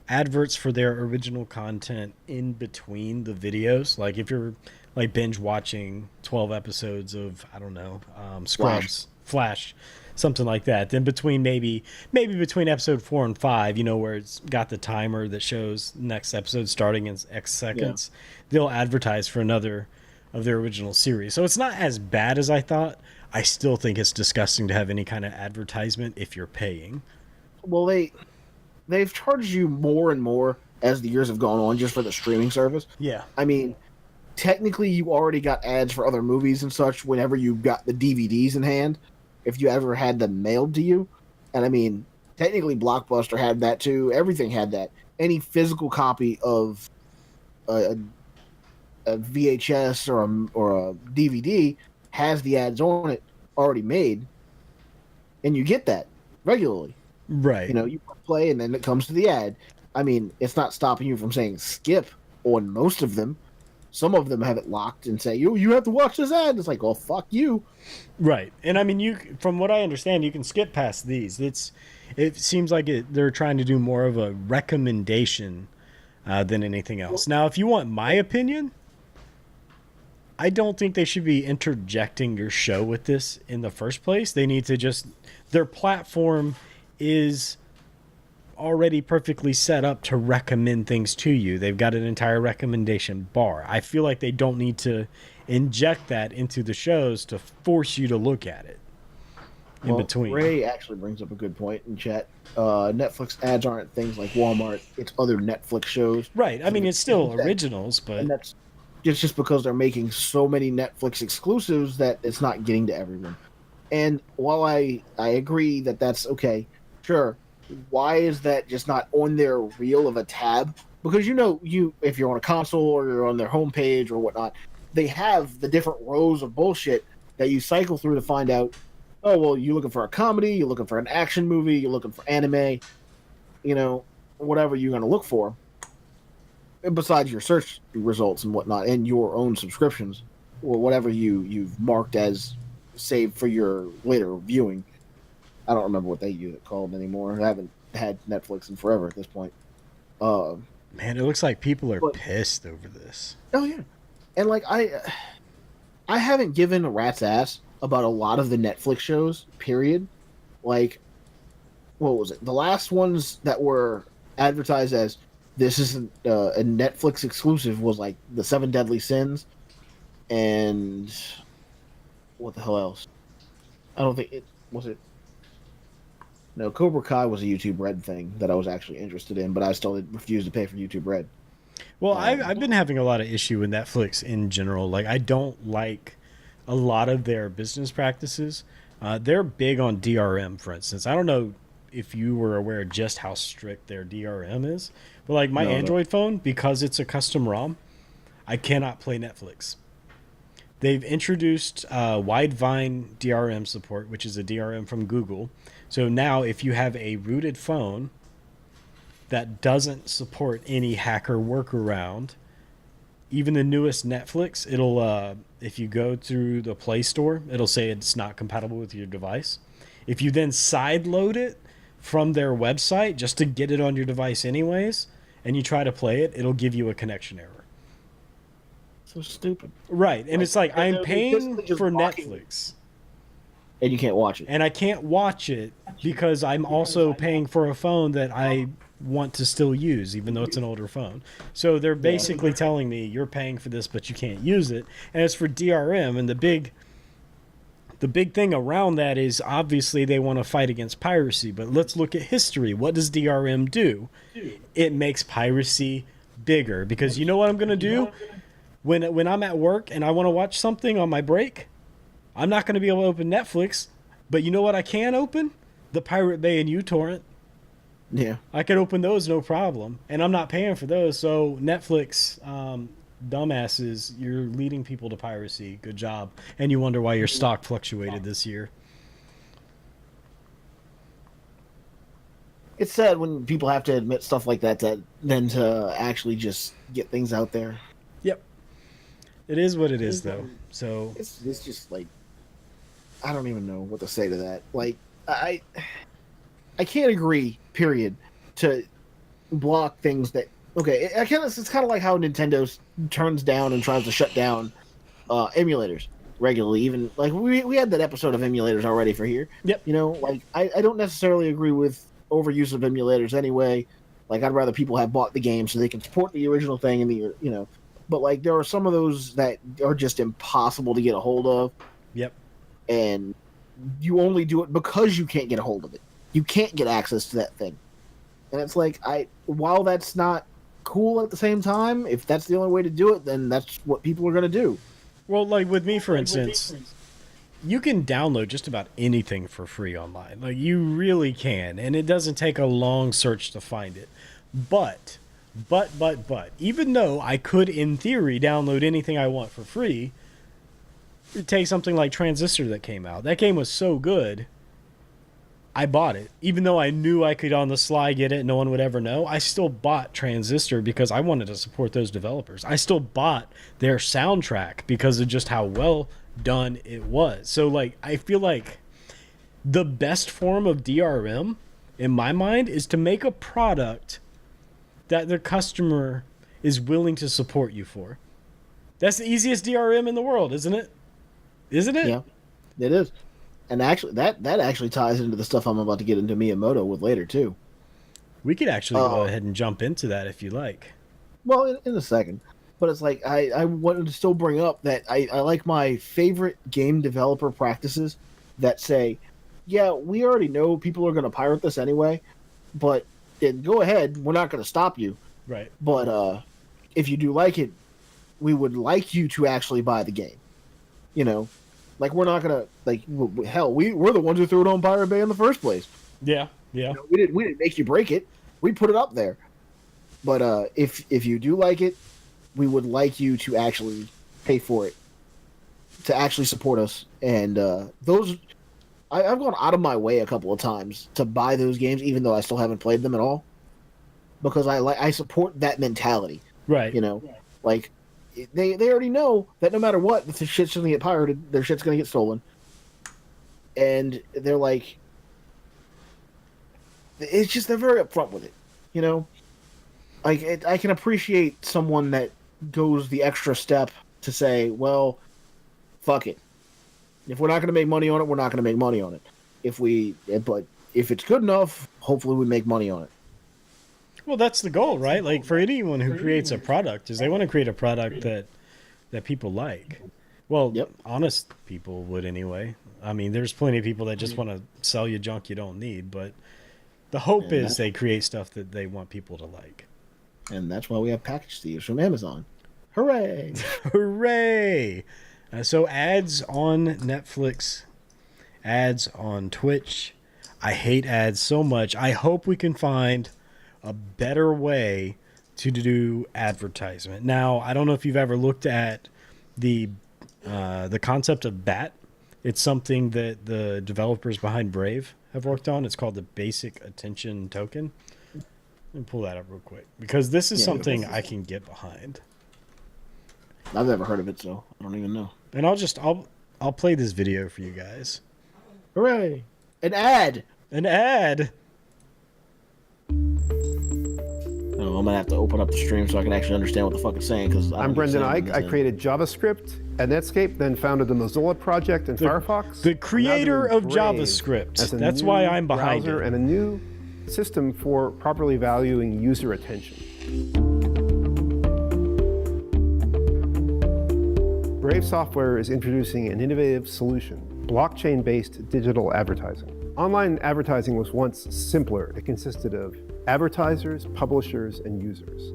adverts for their original content in between the videos. Like if you're like binge watching 12 episodes of, I don't know, Scrubs, Flash, something like that. Then between maybe between episode 4 and 5, you know, where it's got the timer that shows next episode starting in X seconds, they'll advertise for another of their original series. So it's not as bad as I thought. I still think it's disgusting to have any kind of advertisement if you're paying. Well, they've charged you more and more as the years have gone on just for the streaming service. Yeah. I mean, technically, you already got ads for other movies and such whenever you got the DVDs in hand, if you ever had them mailed to you. And I mean, technically, Blockbuster had that too. Everything had that. Any physical copy of a VHS or a DVD has the ads on it already made, and you get that regularly. Right. You know, you play and then it comes to the ad. I mean, it's not stopping you from saying skip on most of them. Some of them have it locked and say, you have to watch this ad. It's like, oh, fuck you. Right. And I mean, from what I understand, you can skip past these. It seems like they're trying to do more of a recommendation than anything else. Now, if you want my opinion, I don't think they should be interjecting your show with this in the first place. They need to their platform is already perfectly set up to recommend things to you. They've got an entire recommendation bar. I feel like they don't need to inject that into the shows to force you to look at it in between. Ray actually brings up a good point in chat. Netflix ads aren't things like Walmart. It's other Netflix shows. Right. I mean, it's still originals, but... And that's just because they're making so many Netflix exclusives that it's not getting to everyone. And while I agree that that's okay, sure, why is that just not on their reel of a tab? Because if you're on a console or you're on their homepage or whatnot, they have the different rows of bullshit that you cycle through to find out, oh, well, you're looking for a comedy, you're looking for an action movie, you're looking for anime, whatever you're going to look for. And besides your search results and whatnot and your own subscriptions or whatever you've marked as saved for your later viewing. I don't remember what they use it called anymore. I haven't had Netflix in forever at this point. Man, it looks like people are pissed over this. Oh yeah, and like I haven't given a rat's ass about a lot of the Netflix shows. Period. Like, what was it? The last ones that were advertised as this isn't a Netflix exclusive was like the Seven Deadly Sins, and what the hell else? I don't think it was it. No, Cobra Kai was a YouTube Red thing that I was actually interested in, but I still refused to pay for YouTube Red. Well, I've been having a lot of issue with Netflix in general. Like, I don't like a lot of their business practices. They're big on DRM, for instance. I don't know if you were aware of just how strict their DRM is, but like my Android phone, because it's a custom ROM, I cannot play Netflix. They've introduced Widevine DRM support, which is a DRM from Google. So now if you have a rooted phone that doesn't support any hacker workaround, even the newest Netflix, it'll if you go through the Play Store, it'll say it's not compatible with your device. If you then sideload it from their website just to get it on your device anyways, and you try to play it, it'll give you a connection error. So stupid. Right. And it's like, I'm paying for Netflix. And you can't watch it. And I can't watch it because I'm also paying for a phone that I want to still use, even though it's an older phone. So they're basically telling me you're paying for this, but you can't use it. And it's for DRM. And the big thing around that is obviously they want to fight against piracy. But let's look at history. What does DRM do? It makes piracy bigger, because you know what I'm gonna do when I'm at work and I want to watch something on my break. I'm not gonna be able to open Netflix, but you know what I can open? The Pirate Bay and uTorrent. Yeah. I can open those no problem, and I'm not paying for those. So Netflix, dumbasses, you're leading people to piracy. Good job. And you wonder why your stock fluctuated this year. It's sad when people have to admit stuff like that, than to actually just get things out there. Yep. It is what it is, though. So it's just like, I don't even know what to say to that. Like, I can't agree, period, to block things that, okay, it's kind of like how Nintendo turns down and tries to shut down emulators regularly. Even like we had that episode of emulators already for here. Yep. You know, like I don't necessarily agree with overuse of emulators anyway. Like, I'd rather people have bought the game so they can support the original thing and the, you know, but like there are some of those that are just impossible to get a hold of. Yep. And you only do it because you can't get a hold of it. You can't get access to that thing. And it's like, while that's not cool at the same time, if that's the only way to do it, then that's what people are going to do. Well, like with me, for instance, you can download just about anything for free online. Like, you really can, and it doesn't take a long search to find it. But, even though I could, in theory, download anything I want for free, take something like Transistor that came out. That game was so good, I bought it. Even though I knew I could on the sly get it, no one would ever know, I still bought Transistor because I wanted to support those developers. I still bought their soundtrack because of just how well done it was. So, like, I feel like the best form of DRM, in my mind, is to make a product that the customer is willing to support you for. That's the easiest DRM in the world, isn't it? Isn't it? Yeah, it is. And actually, that actually ties into the stuff I'm about to get into Miyamoto with later, too. We could actually go ahead and jump into that if you like. Well, in a second. But it's like, I wanted to still bring up that I like my favorite game developer practices that say, yeah, we already know people are going to pirate this anyway, but then go ahead, we're not going to stop you. Right. But if you do like it, we would like you to actually buy the game. You know? Like, we're not gonna, like, hell, we're the ones who threw it on Pirate Bay in the first place. Yeah, yeah. You know, we didn't make you break it. We put it up there. But if you do like it, we would like you to actually pay for it, to actually support us. And those, I've gone out of my way a couple of times to buy those games, even though I still haven't played them at all, because I support that mentality. Right. You know, like. They already know that no matter what, if the shit's going to get pirated, their shit's going to get stolen. And they're like... It's just, they're very upfront with it, you know? Like, I can appreciate someone that goes the extra step to say, well, fuck it. If we're not going to make money on it, we're not going to make money on it. But if it's good enough, hopefully we make money on it. Well, that's the goal, right? Like, for anyone who creates a product, is they want to create a product that people like. Well, Yep. Honest people would anyway. I mean, there's plenty of people that just want to sell you junk you don't need, but the hope is they create stuff that they want people to like. And that's why we have package thieves from Amazon. Hooray! Hooray! So ads on Netflix, ads on Twitch. I hate ads so much. I hope we can find a better way to do advertisement. Now, I don't know if you've ever looked at the concept of BAT. It's something that the developers behind Brave have worked on. It's called the Basic Attention Token. Let me pull that up real quick, because this is something I can get behind. I've never heard of it, so I don't even know. And I'll play this video for you guys. Hooray! An ad! An ad! Oh, I'm gonna have to open up the stream so I can actually understand what the fuck it's saying. Because I'm Brendan Ike. I created JavaScript at Netscape, then founded the Mozilla project and Firefox. The creator of Brave JavaScript. That's why I'm behind it. And a new system for properly valuing user attention. Brave Software is introducing an innovative solution, blockchain-based digital advertising. Online advertising was once simpler. It consisted of advertisers, publishers, and users.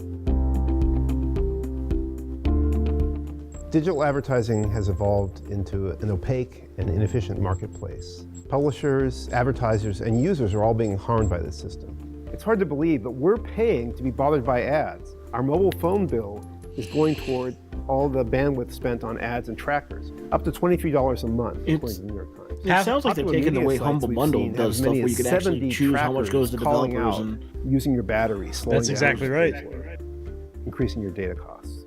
Digital advertising has evolved into an opaque and inefficient marketplace. Publishers, advertisers, and users are all being harmed by this system. It's hard to believe, but we're paying to be bothered by ads. Our mobile phone bill is going toward all the bandwidth spent on ads and trackers, up to $23 a month, according to the New York Times. It sounds like they've taken the way Humble Bundle does stuff where you can actually choose how much goes to developers and using your battery, slowing That's exactly down, right. increasing your data costs.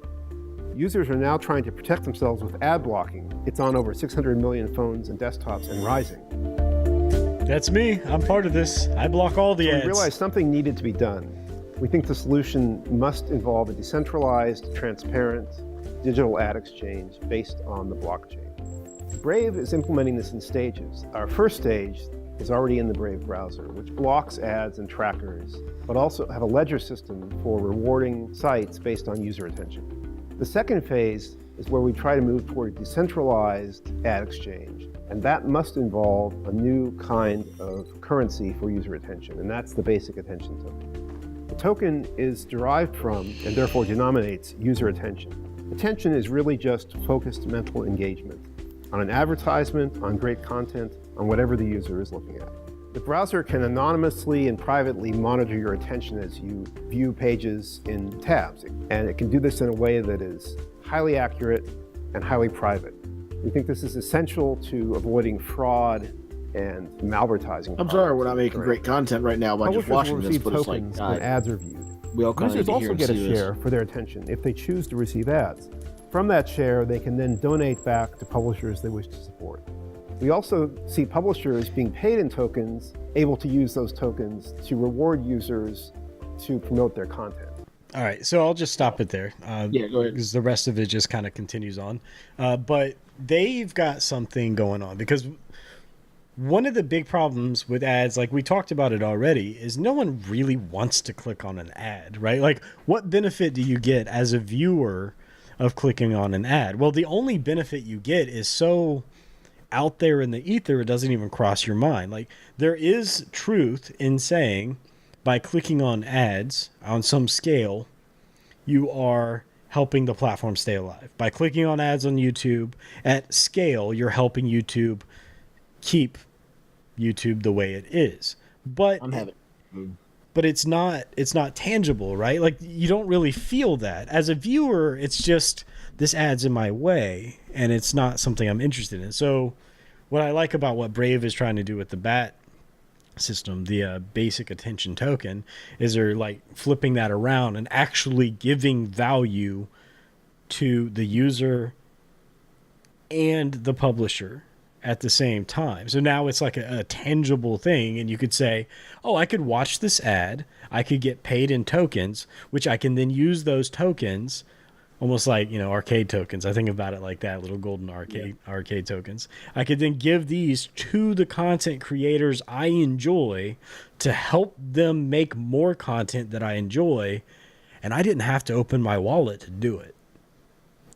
Users are now trying to protect themselves with ad blocking. It's on over 600 million phones and desktops and rising. That's me. I'm part of this. I block all the ads. We realized something needed to be done. We think the solution must involve a decentralized, transparent, digital ad exchange based on the blockchain. Brave is implementing this in stages. Our first stage is already in the Brave browser, which blocks ads and trackers, but also have a ledger system for rewarding sites based on user attention. The second phase is where we try to move toward a decentralized ad exchange, and that must involve a new kind of currency for user attention, and that's the basic attention token. The token is derived from, and therefore denominates, user attention. Attention is really just focused mental engagement on an advertisement, on great content, on whatever the user is looking at. The browser can anonymously and privately monitor your attention as you view pages in tabs, and it can do this in a way that is highly accurate and highly private. We think this is essential to avoiding fraud and malvertising. I'm sorry we're not making great content right now by just watching this, but it's like, when ads are viewed. We all kind of Users also get a share for their attention if they choose to receive ads. From that share, they can then donate back to publishers they wish to support. We also see publishers being paid in tokens, able to use those tokens to reward users to promote their content. All right, so I'll just stop it there. Yeah, go ahead. Because the rest of it just kind of continues on. But they've got something going on, because one of the big problems with ads, like we talked about it already, is no one really wants to click on an ad, right? Like, what benefit do you get as a viewer of clicking on an ad? Well, the only benefit you get is so out there in the ether, it doesn't even cross your mind. Like, there is truth in saying by clicking on ads on some scale, you are helping the platform stay alive. By clicking on ads on YouTube at scale, you're helping YouTube keep YouTube the way it is. But it's not tangible, right? Like, you don't really feel that. As a viewer, it's just, this ad's in my way, and it's not something I'm interested in. So what I like about what Brave is trying to do with the BAT system, the basic attention token, is they're like flipping that around and actually giving value to the user and the publisher at the same time. So now it's like a tangible thing, and you could say, oh, I could watch this ad, I could get paid in tokens, which I can then use those tokens, almost like, you know, arcade tokens. I think about it like that, little golden arcade tokens. I could then give these to the content creators I enjoy to help them make more content that I enjoy, and I didn't have to open my wallet to do it.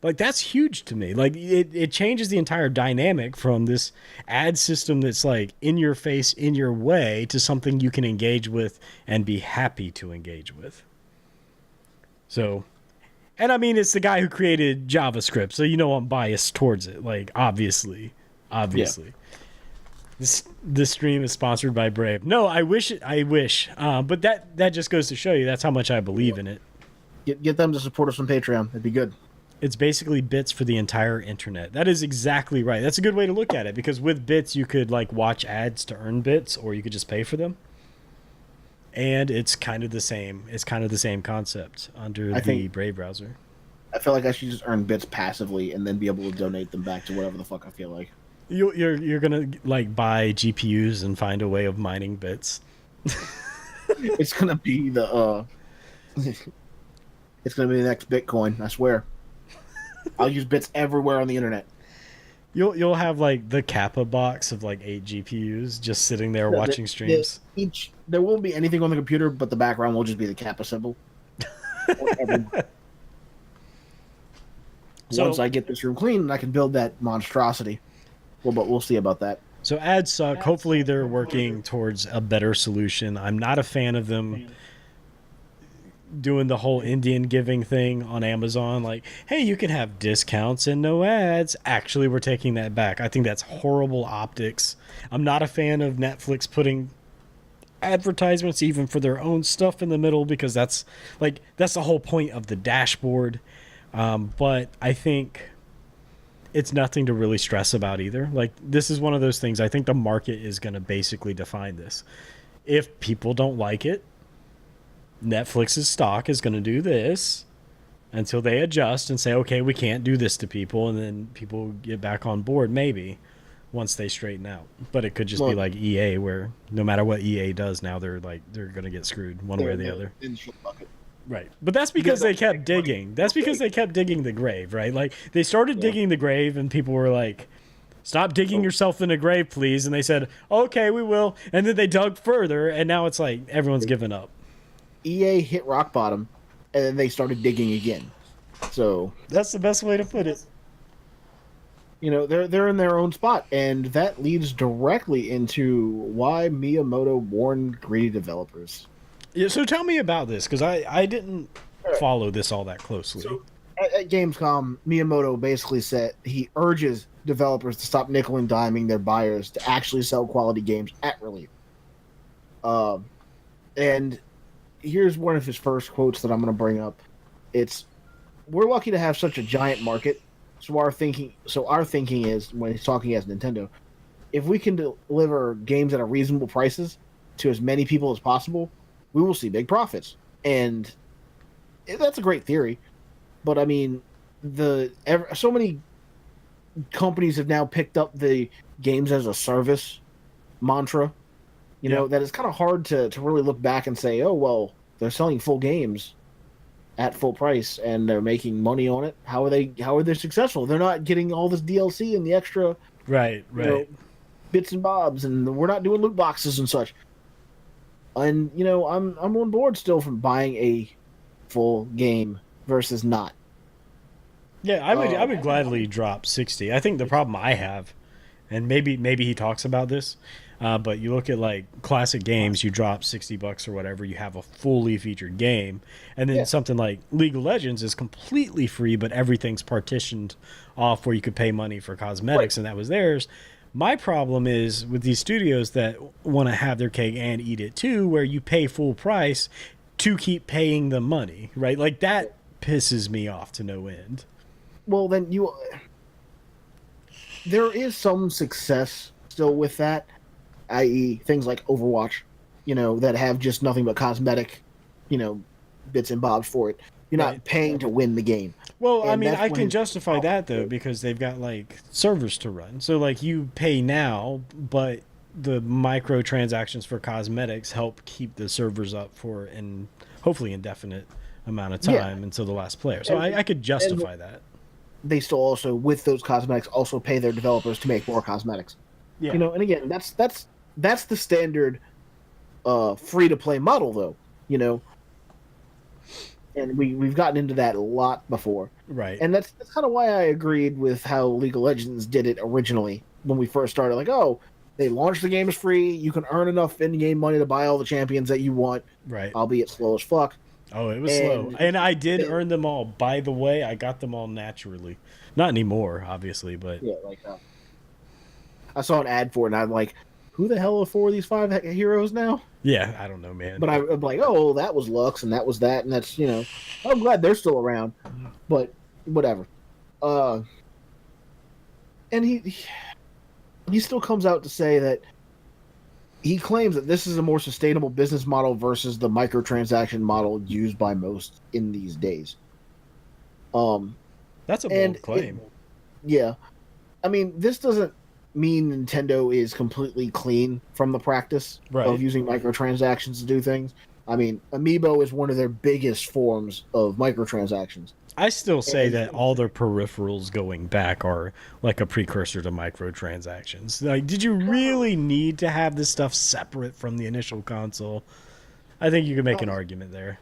Like, that's huge to me. Like, it changes the entire dynamic from this ad system that's like in your face, in your way, to something you can engage with and be happy to engage with. So, and I mean, it's the guy who created JavaScript, so you know I'm biased towards it. Like, obviously. Yeah. This stream is sponsored by Brave. No, I wish. But that just goes to show you that's how much I believe in it. Get them to support us on Patreon. It'd be good. It's basically bits for the entire internet. That is exactly right. That's a good way to look at it, because with bits you could like watch ads to earn bits, or you could just pay for them. And it's kind of the same. It's kind of the same concept under the Brave browser. I feel like I should just earn bits passively and then be able to donate them back to whatever the fuck I feel like. You're gonna like buy GPUs and find a way of mining bits. It's gonna be the it's gonna be the next Bitcoin. I swear. I'll use bits everywhere on the internet. You'll have like the Kappa box of like 8 GPUs just sitting there watching streams. There won't be anything on the computer, but the background will just be the Kappa symbol. Once I get this room clean, I can build that monstrosity. Well, but we'll see about that. So ads suck. Hopefully they're working towards a better solution. I'm not a fan of them doing the whole Indian giving thing on Amazon, like, hey, you can have discounts and no ads. Actually, we're taking that back. I think that's horrible optics. I'm not a fan of Netflix putting advertisements even for their own stuff in the middle, because that's the whole point of the dashboard. But I think it's nothing to really stress about either. Like, this is one of those things. I think the market is going to basically define this. If people don't like it, Netflix's stock is going to do this until they adjust and say, okay, we can't do this to people, and then people get back on board maybe once they straighten out. But it could just be like EA, where no matter what EA does now, they're going to get screwed one way or the other. Right. But that's because they kept digging. That's because they kept digging the grave, right? Like, they started digging the grave, and people were like, stop digging yourself in a grave, please. And they said, okay, we will. And then they dug further, and now it's like everyone's given up. EA hit rock bottom, and then they started digging again. So that's the best way to put it. You know, they're in their own spot, and that leads directly into why Miyamoto warned greedy developers. Yeah, so tell me about this, because I didn't follow this all that closely. So at Gamescom, Miyamoto basically said he urges developers to stop nickel and diming their buyers to actually sell quality games at release. And here's one of his first quotes that I'm going to bring up. It's, we're lucky to have such a giant market. So our thinking is, when he's talking as Nintendo, if we can deliver games at a reasonable prices to as many people as possible, we will see big profits. And that's a great theory. But I mean, so many companies have now picked up the games as a service mantra, you know, that it's kind of hard to really look back and say, oh, well, they're selling full games at full price and they're making money on it. How are they successful? They're not getting all this DLC and the extra right you know, bits and bobs, and we're not doing loot boxes and such. And you know, I'm on board still from buying a full game versus not. Yeah, I would gladly drop 60. I think the problem I have, and maybe he talks about this, but you look at like classic games, you drop $60 or whatever, you have a fully featured game, and then something like League of Legends is completely free, but everything's partitioned off where you could pay money for cosmetics, and that was theirs. My problem is with these studios that want to have their cake and eat it too, where you pay full price to keep paying them money, right? Like, that pisses me off to no end. Well, then there is some success still with that, i.e. things like Overwatch, you know, that have just nothing but cosmetic, you know, bits and bobs for it. You're not paying to win the game. Well, I mean, I can justify that, though, because they've got, like, servers to run. So, like, you pay now, but the microtransactions for cosmetics help keep the servers up for an hopefully indefinite amount of time until the last player. So I could justify that. They still also, with those cosmetics, also pay their developers to make more cosmetics. Yeah. You know, and again, that's the standard free-to-play model, though, you know. And we've gotten into that a lot before. Right. And that's kind of why I agreed with how League of Legends did it originally when we first started. Like, oh, they launched the game as free. You can earn enough in-game money to buy all the champions that you want. Right. Albeit slow as fuck. Oh, it was slow. And I did earn them all. By the way, I got them all naturally. Not anymore, obviously, but... Yeah, like... I saw an ad for it, and I'm like, who the hell are 4 of these 5 heroes now? Yeah, I don't know, man. But I'm like, oh, that was Lux, and that was that, and that's, you know... I'm glad they're still around. But, whatever. And he still comes out to say that he claims that this is a more sustainable business model versus the microtransaction model used by most in these days. That's a bold claim. Yeah. I mean, this doesn't mean Nintendo is completely clean from the practice of using microtransactions to do things. I mean, Amiibo is one of their biggest forms of microtransactions. I still say that all their peripherals going back are like a precursor to microtransactions. Like, did you really need to have this stuff separate from the initial console? I think you could make an argument there.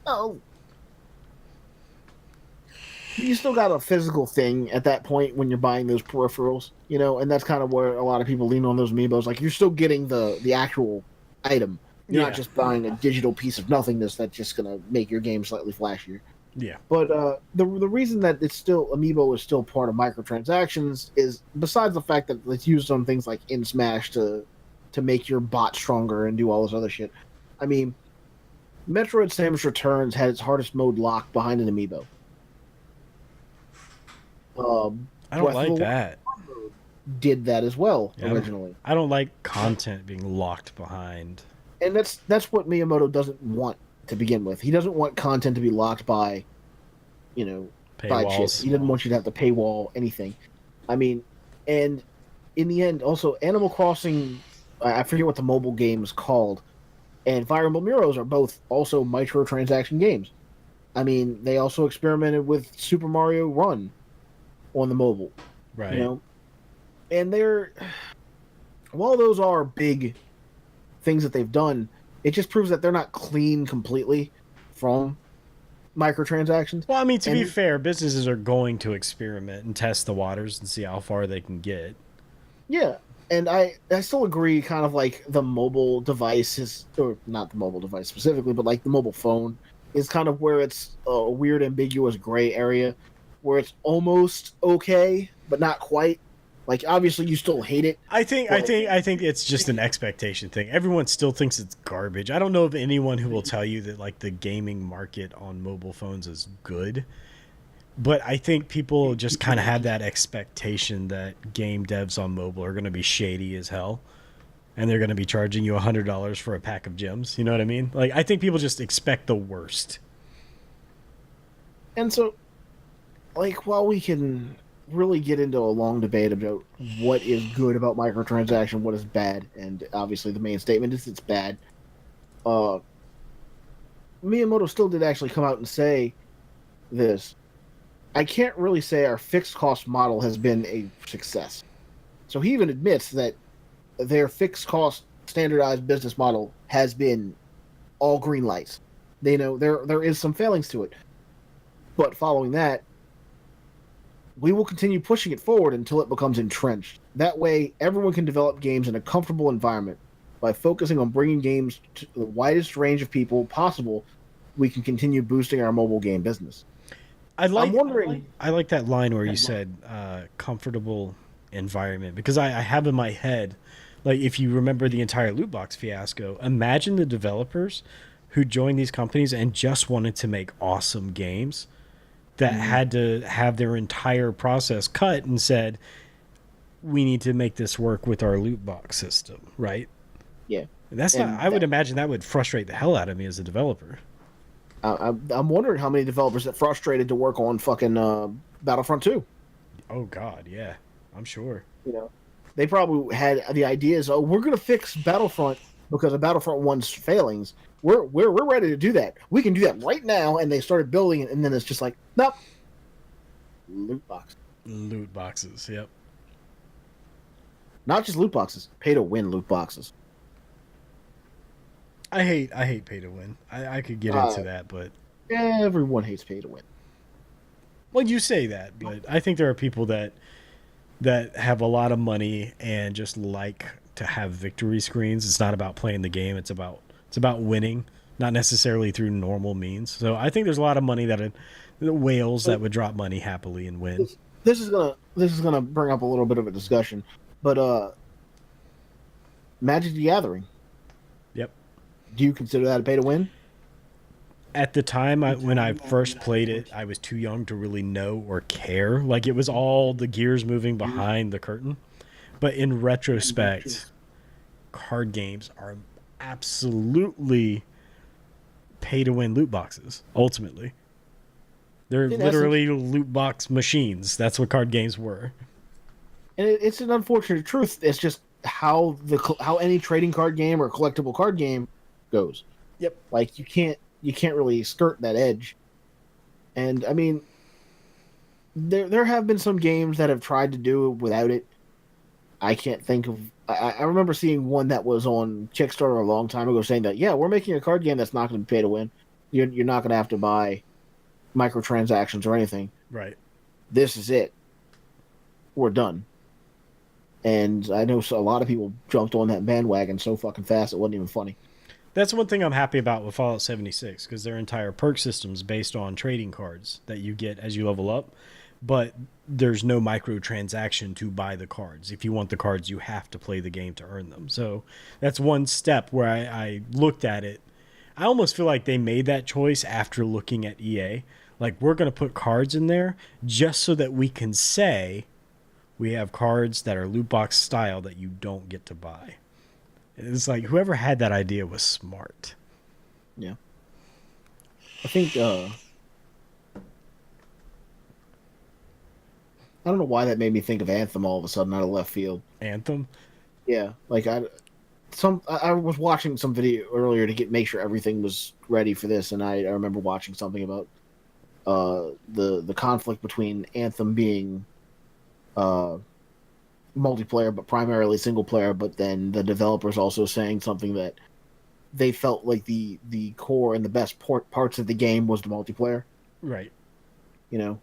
Oh. You still got a physical thing at that point when you're buying those peripherals, you know, and that's kind of where a lot of people lean on those Amiibos. Like, you're still getting the actual item. You're not Yeah. just buying a digital piece of nothingness that's just gonna make your game slightly flashier. Yeah. But the reason that it's still Amiibo is still part of microtransactions is, besides the fact that it's used on things like in Smash to make your bot stronger and do all this other shit. I mean, Metroid Samus Returns had its hardest mode locked behind an Amiibo. I don't Breath of like the Wild that. did that as well Yeah, originally, I don't like content being locked behind and that's what Miyamoto doesn't want to begin with. He doesn't want content to be locked by, side shit. paywalls. He doesn't want you to have to paywall anything. I mean, and in the end, also Animal Crossing, I forget what the mobile game is called, and Fire Emblem Heroes are both also microtransaction games. I mean, they also experimented with Super Mario Run on the mobile, Right. And while those are big things that they've done, it just proves that they're not clean completely from microtransactions. Well, I mean, to be And fair, businesses are going to experiment and test the waters and see how far they can get. yeah, and I still agree, kind of like the mobile device is, or not the mobile device specifically, but like the mobile phone is kind of where it's a weird, ambiguous gray area where it's almost okay, but not quite. Like, obviously, you still hate it. I think it's just an expectation thing. Everyone still thinks it's garbage. I don't know of anyone who will tell you that like the gaming market on mobile phones is good. But I think people just kind of have that expectation that game devs on mobile are going to be shady as hell, and they're going to be charging you $100 for a pack of gems. You know what I mean? Like, I think people just expect the worst. And so, like, while we can really get into a long debate about what is good about microtransaction, what is bad, and obviously the main statement is it's bad, uh, Miyamoto still did actually come out and say this. I can't really say our fixed cost model has been a success. So he even admits that their fixed cost standardized business model has been all green lights. They know there is some failings to it. But following that, we will continue pushing it forward until it becomes entrenched. That way, everyone can develop games in a comfortable environment. By focusing on bringing games to the widest range of people possible, we can continue boosting our mobile game business. I'm wondering. I like that line where you said comfortable environment, because I have in my head, like, if you remember the entire loot box fiasco, imagine the developers who joined these companies and just wanted to make awesome games that had to have their entire process cut and said, we need to make this work with our loot box system, right? Yeah. That's And not. I would imagine that would frustrate the hell out of me as a developer. I'm wondering how many developers that frustrated to work on fucking Battlefront 2. Oh God, yeah, I'm sure. They probably had the ideas. Oh, we're gonna fix Battlefront because of Battlefront 1's failings. We're ready to do that. We can do that right now. And they started building it, and then it's just like, nope. Loot box. Loot boxes. Yep. Not just loot boxes. Pay to win loot boxes. I hate pay to win. I could get into that, but Everyone hates pay to win. well, you say that, but I think there are people that have a lot of money and just like to have victory screens. It's not about playing the game. It's about winning, not necessarily through normal means. So I think there's a lot of money that whales that would drop money happily and win. This is gonna bring up a little bit of a discussion, but Magic the Gathering. Yep. Do you consider that a pay to win? At the time when I first played it, I was too young to really know or care. Like, it was all the gears moving behind the curtain. But in retrospect, card games are absolutely pay-to-win loot boxes, ultimately. They're literally loot box machines. That's what card games were. And it's an unfortunate truth. It's just how any trading card game or collectible card game goes. Yep. Like, you can't really skirt that edge. And I mean, there have been some games that have tried to do it without it. I can't think of. I remember seeing one that was on Kickstarter a long time ago saying that, yeah, we're making a card game that's not going to be pay to win. You're not going to have to buy microtransactions or anything. Right. This is it. We're done. And I know a lot of people jumped on that bandwagon so fucking fast it wasn't even funny. That's one thing I'm happy about with Fallout 76, because their entire perk system's based on trading cards that you get as you level up, but there's no microtransaction to buy the cards. If you want the cards, you have to play the game to earn them. So that's one step where I looked at it. I almost feel like they made that choice after looking at EA. Like, we're going to put cards in there just so that we can say we have cards that are loot box style that you don't get to buy. It's like whoever had that idea was smart. Yeah. I think I don't know why that made me think of Anthem all of a sudden out of left field. Anthem? Yeah, like I was watching some video earlier to make sure everything was ready for this, and I remember watching something about the conflict between Anthem being multiplayer but primarily single player, but then the developers also saying something that they felt like the core and the best parts of the game was the multiplayer. Right. You know.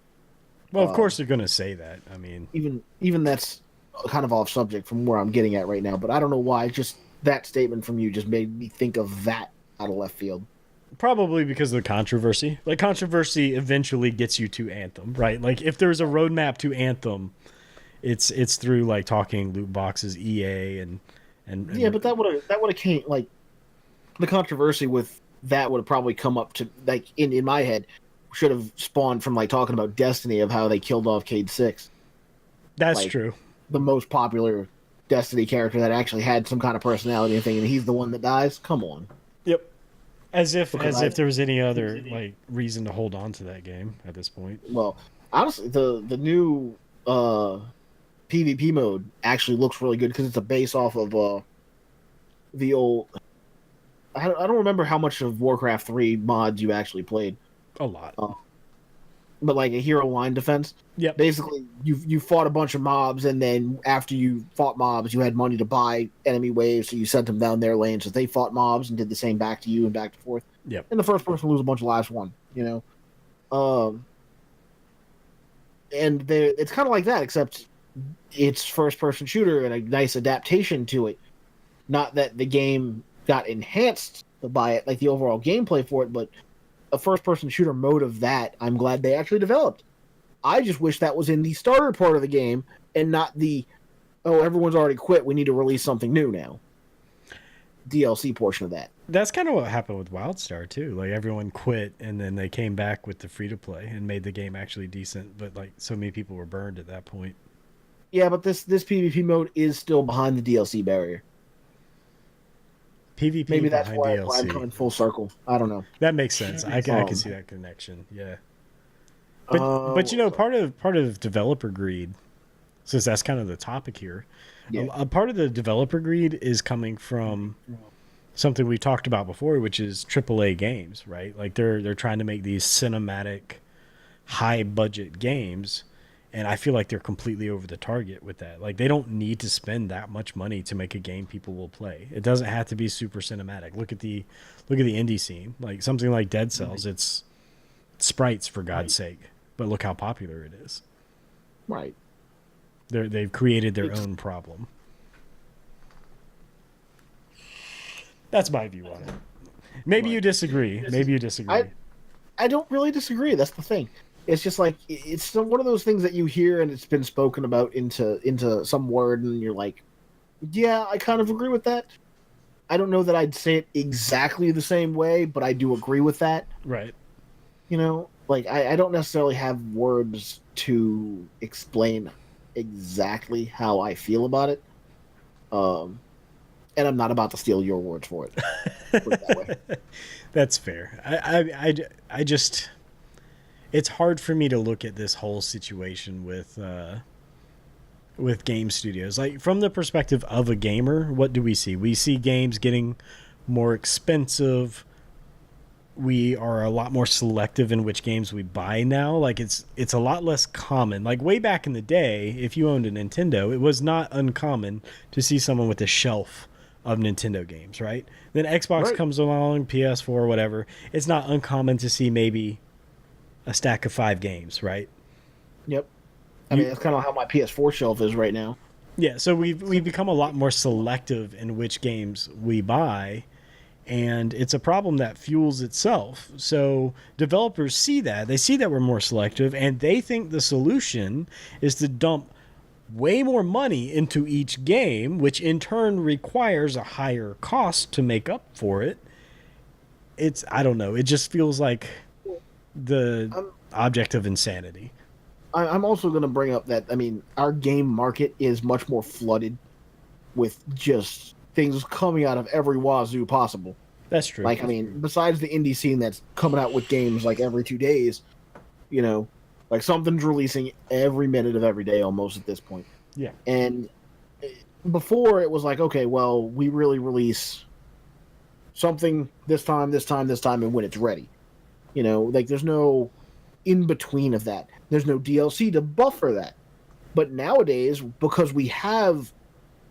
Well, of course they're going to say that. I mean, even that's kind of off subject from where I'm getting at right now, but I don't know why. Just that statement from you just made me think of that out of left field. Probably because of the controversy. Like, controversy eventually gets you to Anthem, right? Like, if there's a roadmap to Anthem, it's through like talking loot boxes, EA, and yeah, but that would have came like the controversy with that would have probably come up to like in my head should have spawned from like talking about Destiny of how they killed off Cade 6. That's like, true. The most popular Destiny character that actually had some kind of personality and thing, and he's the one that dies. Come on. Yep. As if there was any other like reason to hold on to that game at this point. Well, honestly, the new PvP mode actually looks really good because it's a base off of the old. I don't remember how much of Warcraft 3 mods you actually played. A lot. But like a hero line defense. Yeah. Basically, you fought a bunch of mobs, and then after you fought mobs, you had money to buy enemy waves, so you sent them down their lane, so they fought mobs and did the same back to you and back and forth. Yep. And the first person to lose a bunch of lives won. You know. And it's kind of like that, except it's first-person shooter and a nice adaptation to it. Not that the game got enhanced by it, like the overall gameplay for it, but a first-person shooter mode of that, I'm glad they actually developed. I just wish that was in the starter part of the game and not the, oh, everyone's already quit, we need to release something new now. DLC portion of that. That's kind of what happened with WildStar too. Like, everyone quit and then they came back with the free-to-play and made the game actually decent, but like so many people were burned at that point. Yeah, but this PvP mode is still behind the DLC barrier. PvP maybe that's why DLC. I'm coming full circle. I don't know. That makes sense. I can see that connection. Yeah. But you know, part of developer greed, since that's kind of the topic here, yeah. a part of the developer greed is coming from something we talked about before, which is AAA games, right? Like they're trying to make these cinematic, high budget games. And I feel like they're completely over the target with that. Like, they don't need to spend that much money to make a game people will play. It doesn't have to be super cinematic. Look at the indie scene. Like, something like Dead Cells, it's sprites, for God's sake. But look how popular it is. Right. They've created their own problem. That's my view on it. Maybe you disagree. I don't really disagree. That's the thing. It's just like it's one of those things that you hear and it's been spoken about into some word, and you're like, yeah, I kind of agree with that. I don't know that I'd say it exactly the same way, but I do agree with that. Right. You know, like I don't necessarily have words to explain exactly how I feel about it. And I'm not about to steal your words for it. Put it that way. That's fair. I just. It's hard for me to look at this whole situation with game studios. Like, from the perspective of a gamer, what do we see? We see games getting more expensive. We are a lot more selective in which games we buy now. Like, it's a lot less common. Like, way back in the day, if you owned a Nintendo, it was not uncommon to see someone with a shelf of Nintendo games, right? Then Xbox comes along, PS4, whatever. It's not uncommon to see maybe a stack of 5 games, right? Yep. I mean, that's kind of how my PS4 shelf is right now. Yeah, so we've become a lot more selective in which games we buy, and it's a problem that fuels itself. So developers see that. They see that we're more selective, and they think the solution is to dump way more money into each game, which in turn requires a higher cost to make up for it. It's, I don't know, it just feels like the object of insanity. I'm also going to bring up that, I mean, our game market is much more flooded with just things coming out of every wazoo possible. That's true. Like, I mean, besides the indie scene that's coming out with games like every 2 days, you know, like something's releasing every minute of every day almost at this point. Yeah. And before it was like, okay, well, we really release something this time, and when it's ready. You know, like there's no in between of that. There's no DLC to buffer that. But nowadays, because we have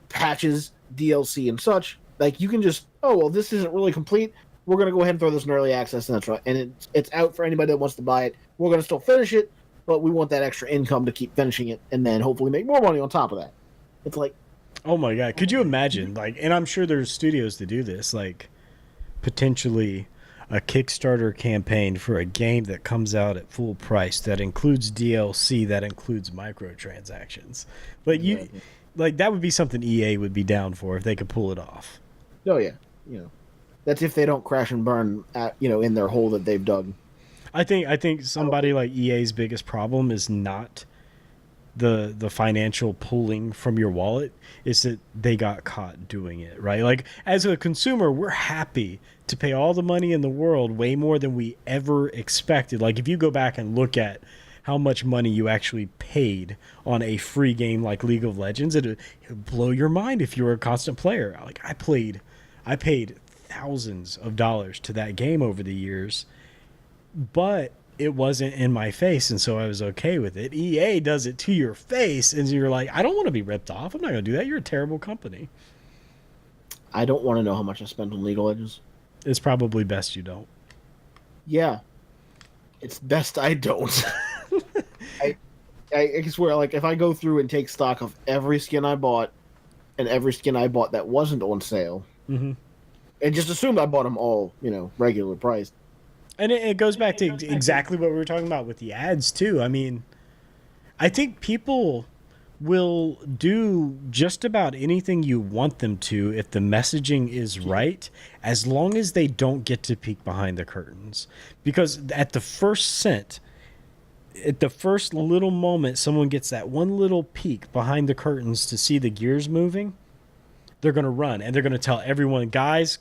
patches, DLC, and such, like you can just, oh, well, this isn't really complete. We're going to go ahead and throw this in early access, and that's right. And it's out for anybody that wants to buy it. We're going to still finish it, but we want that extra income to keep finishing it, and then hopefully make more money on top of that. It's like, oh my god, could you imagine? Like, and I'm sure there's studios to do this. Like, potentially a Kickstarter campaign for a game that comes out at full price that includes DLC, that includes microtransactions. Like you, like that would be something EA would be down for if they could pull it off. oh yeah, you know, that's if they don't crash and burn at, you know, in their hole that they've dug. I think somebody like EA's biggest problem is not the financial pulling from your wallet, is that they got caught doing it, right? Like as a consumer, we're happy to pay all the money in the world, way more than we ever expected. Like if you go back and look at how much money you actually paid on a free game like League of Legends, it would blow your mind if you were a constant player. Like I paid thousands of dollars to that game over the years, but it wasn't in my face, and so I was okay with it. EA does it to your face, and you're like, I don't want to be ripped off. I'm not going to do that. You're a terrible company. I don't want to know how much I spent on League of Legends. It's probably best you don't. Yeah, it's best I don't. I swear, like, if I go through and take stock of every skin I bought and every skin I bought that wasn't on sale, and just assume I bought them all, you know, regular price. And it goes back to exactly what we were talking about with the ads, too. I mean, I think people will do just about anything you want them to if the messaging is right, as long as they don't get to peek behind the curtains. Because at the first scent, at the first little moment someone gets that one little peek behind the curtains to see the gears moving, they're going to run. And they're going to tell everyone, guys,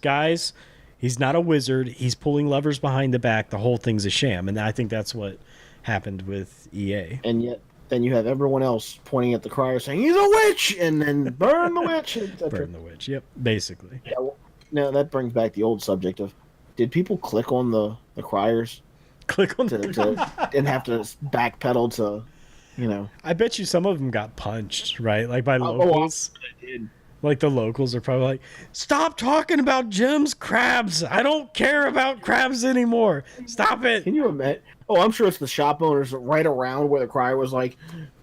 he's not a wizard. He's pulling levers behind the back. The whole thing's a sham. And I think that's what happened with EA. And yet, then you have everyone else pointing at the crier saying, he's a witch! And then burn the witch! Burn the witch, yep, basically. Yeah, well, now that brings back the old subject of, did people click on the criers? Click on and have to backpedal to, you know. I bet you some of them got punched, right? Like by locals. I did. Like the locals are probably like, stop talking about Jim's crabs. I don't care about crabs anymore. Stop it. Can you imagine? Oh, I'm sure it's the shop owners right around where the crier was like,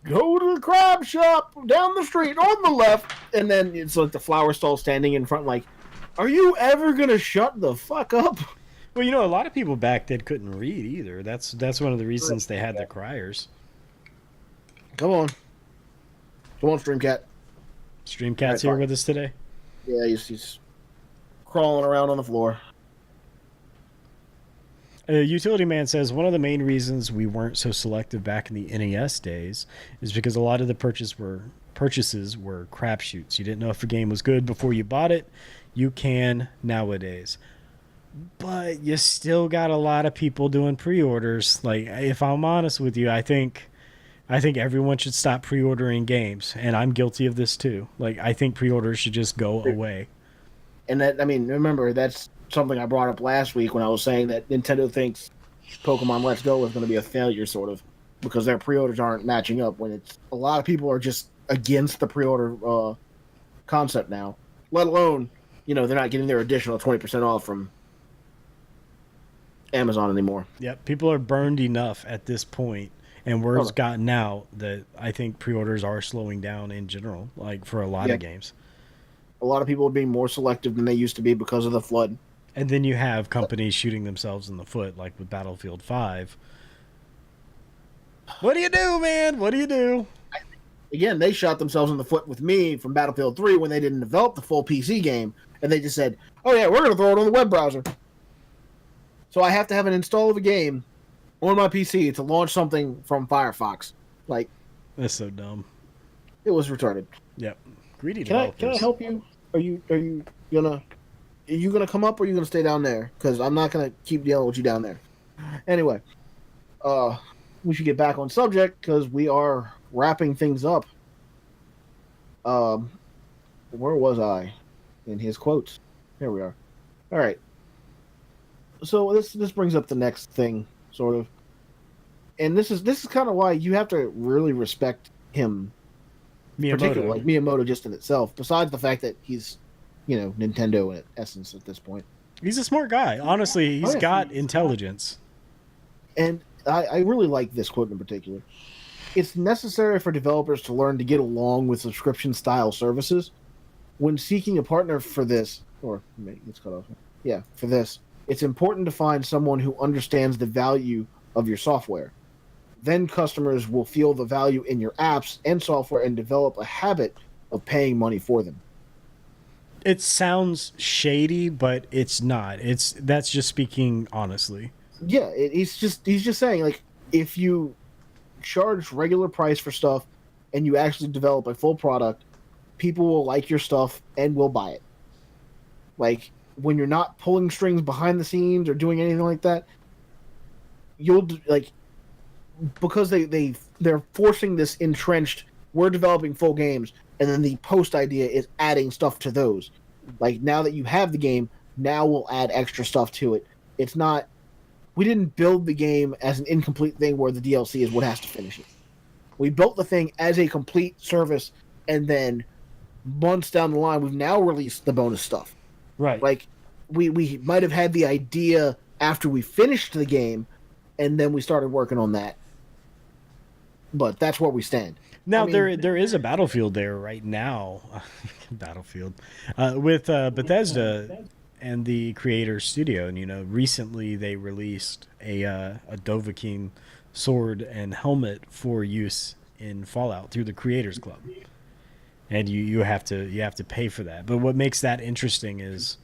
go to the crab shop down the street on the left. And then it's like the flower stall standing in front like, are you ever going to shut the fuck up? Well, you know, a lot of people back then couldn't read either. That's one of the reasons they had the criers. Come on, Streamcat. Streamcat's here with us today. Yeah, he's crawling around on the floor. Utility Man says one of the main reasons we weren't so selective back in the NES days is because a lot of the purchases were crapshoots. You didn't know if a game was good before you bought it. You can nowadays. But you still got a lot of people doing pre-orders. Like, if I'm honest with you, I think everyone should stop pre-ordering games, and I'm guilty of this too. Like, I think pre-orders should just go away. And that, I mean, remember, that's something I brought up last week when I was saying that Nintendo thinks Pokemon Let's Go is going to be a failure, sort of, because their pre-orders aren't matching up. When it's a lot of people are just against the pre-order concept now. Let alone, you know, they're not getting their additional 20% off from Amazon anymore. Yep, people are burned enough at this point, and word's gotten out that I think pre-orders are slowing down in general, like for a lot of games. A lot of people are being more selective than they used to be because of the flood. And then you have companies shooting themselves in the foot, like with Battlefield 5. What do you do, man? What do you do? Again, they shot themselves in the foot with me from Battlefield 3 when they didn't develop the full PC game, and they just said, "Oh yeah, we're going to throw it on the web browser." So I have to have an install of a game on my PC to launch something from Firefox. Like, That's so dumb. it was retarded. Yep. Greedy Can I developers. help you? Are you gonna come up, or are you gonna stay down there? Because I'm not gonna keep dealing with you down there. Anyway, we should get back on subject because we are wrapping things up. Where was I in his quotes? Here we are. All right. So this brings up the next thing, sort of, and this is kind of why you have to really respect him, particularly like Miyamoto, just in itself. Besides the fact that he's, Nintendo in essence at this point. He's a smart guy. Honestly, he's got intelligence. And I really like this quote in particular. It's necessary for developers to learn to get along with subscription-style services. When seeking a partner for this, or maybe it's cut off. Yeah, for this, it's important to find someone who understands the value of your software. Then customers will feel the value in your apps and software and develop a habit of paying money for them. It sounds shady, but it's not. That's just speaking honestly. Yeah, he's just saying, like, if you charge regular price for stuff and you actually develop a full product, people will like your stuff and will buy it. Like, when you're not pulling strings behind the scenes or doing anything like that, you'll, like, because they're forcing this entrenched, we're developing full games, and then the post idea is adding stuff to those. Like, now that you have the game, now we'll add extra stuff to it. It's not, we didn't build the game as an incomplete thing where the DLC is what has to finish it. We built the thing as a complete service, and then months down the line, we've now released the bonus stuff. Right. Like, we might have had the idea after we finished the game, and then we started working on that. But that's where we stand. Now, there is a Battlefield there right now. Battlefield. With Bethesda and the Creator Studio. And, recently they released a Dovahkiin sword and helmet for use in Fallout through the Creators Club. And you have to pay for that. But what makes that interesting is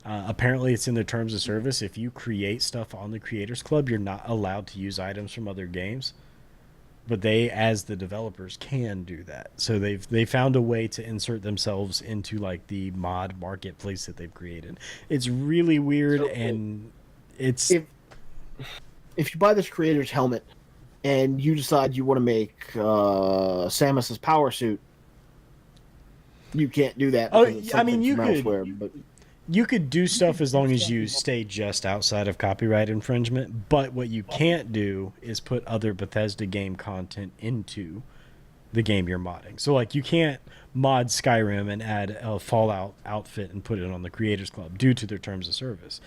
apparently it's in the terms of service. If you create stuff on the Creators Club, you're not allowed to use items from other games. But they, as the developers, can do that. So they found a way to insert themselves into like the mod marketplace that they've created. It's really weird, and it's if you buy this creator's helmet and you decide you want to make Samus's power suit, you can't do that. I mean, you could do stuff as long as you stay just outside of copyright infringement, but what you can't do is put other Bethesda game content into the game you're modding. So, like, you can't mod Skyrim and add a Fallout outfit and put it on the Creators Club due to their terms of service.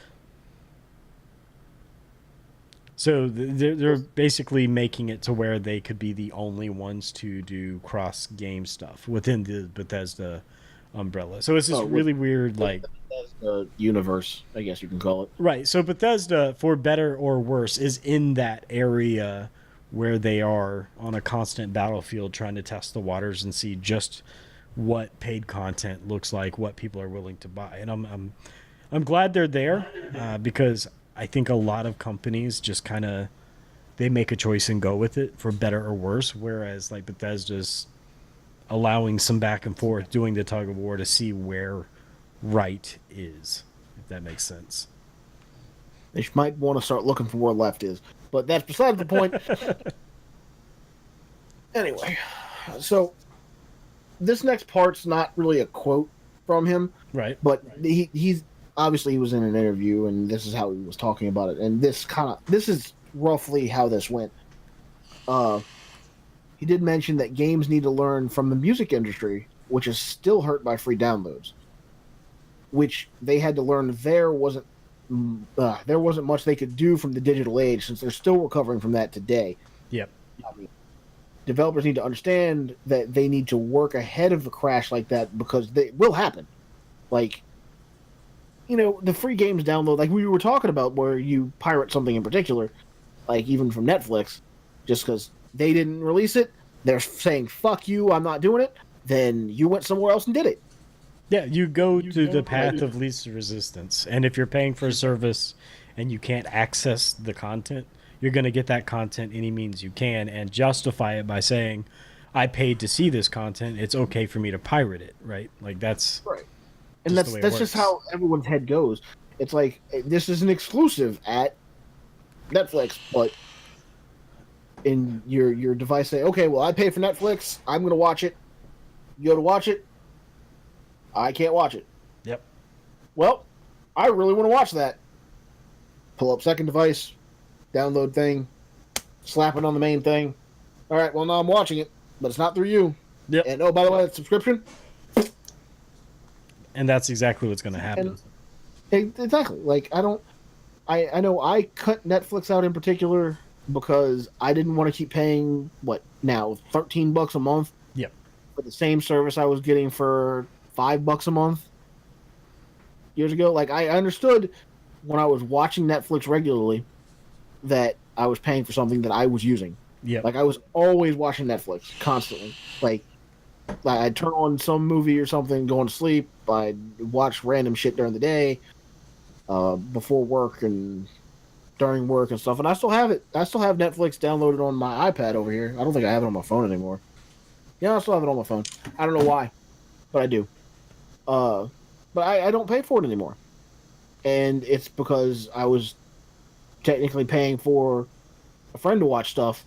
So they're basically making it to where they could be the only ones to do cross-game stuff within the Bethesda umbrella. So it's just really weird, like Bethesda universe, I guess you can call it. Right. So Bethesda, for better or worse, is in that area where they are on a constant battlefield trying to test the waters and see just what paid content looks like, what people are willing to buy. And I'm glad they're there because I think a lot of companies just kind of they make a choice and go with it for better or worse, whereas like Bethesda's allowing some back and forth, doing the tug of war to see where right is, if that makes sense. They might want to start looking for where left is, but that's beside the point. Anyway, so this next part's not really a quote from him, right? But he's obviously he was in an interview, and this is how he was talking about it, and this is roughly how this went. He did mention that games need to learn from the music industry, which is still hurt by free downloads, which they had to learn there wasn't much they could do from the digital age since they're still recovering from that today. Yep. I mean, developers need to understand that they need to work ahead of a crash like that because they will happen. Like, the free games download, like we were talking about, where you pirate something in particular, like even from Netflix, just because they didn't release it, they're saying "fuck you, I'm not doing it." Then you went somewhere else and did it. Yeah, you go to the path of least resistance. And if you're paying for a service and you can't access the content, you're going to get that content any means you can and justify it by saying, I paid to see this content. It's okay for me to pirate it, right? Like that's Right. And just the way it that's just works. how everyone's head goes. It's like this is an exclusive at Netflix, but in your device say, okay, well, I pay for Netflix. I'm going to watch it. You go to watch it. I can't watch it. Yep. Well, I really want to watch that. Pull up second device, download thing, slap it on the main thing. All right, well, now I'm watching it, but it's not through you. Yep. And oh, by the way, it's subscription. And that's exactly what's going to happen. Exactly. Like I know I cut Netflix out in particular because I didn't want to keep paying what now $13 a month. Yep. For the same service I was getting for $5 a month years ago. Like I understood when I was watching Netflix regularly that I was paying for something that I was using. Yep. Like I was always watching Netflix constantly. Like I'd turn on some movie or something, going to sleep. I'd watch random shit during the day, before work and during work and stuff. And I still have it. I still have Netflix downloaded on my iPad over here. I don't think I have it on my phone anymore. Yeah, I still have it on my phone. I don't know why, but I do. But I don't pay for it anymore. And it's because I was technically paying for a friend to watch stuff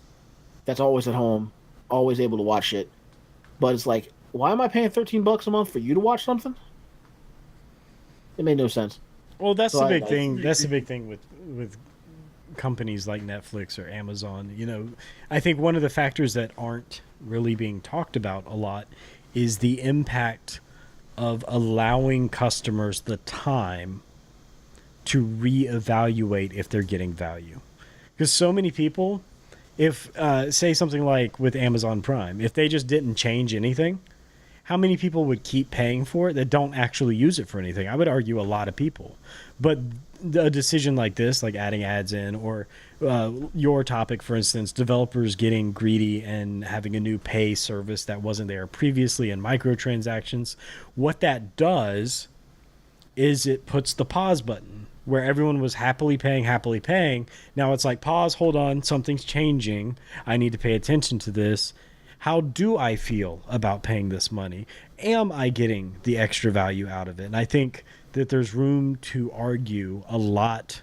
that's always at home, always able to watch it. But it's like, why am I paying $13 a month for you to watch something? It made no sense. Well, that's So the big thing. That's the big thing with companies like Netflix or Amazon. I think one of the factors that aren't really being talked about a lot is the impact of allowing customers the time to reevaluate if they're getting value. Because so many people, if say something like with Amazon Prime, if they just didn't change anything, how many people would keep paying for it that don't actually use it for anything? I would argue a lot of people. But a decision like this, like adding ads in, or your topic, for instance, developers getting greedy and having a new pay service that wasn't there previously and microtransactions, what that does is it puts the pause button where everyone was happily paying. Now it's like, pause, hold on, something's changing. I need to pay attention to this. How do I feel about paying this money? Am I getting the extra value out of it? And I think that there's room to argue a lot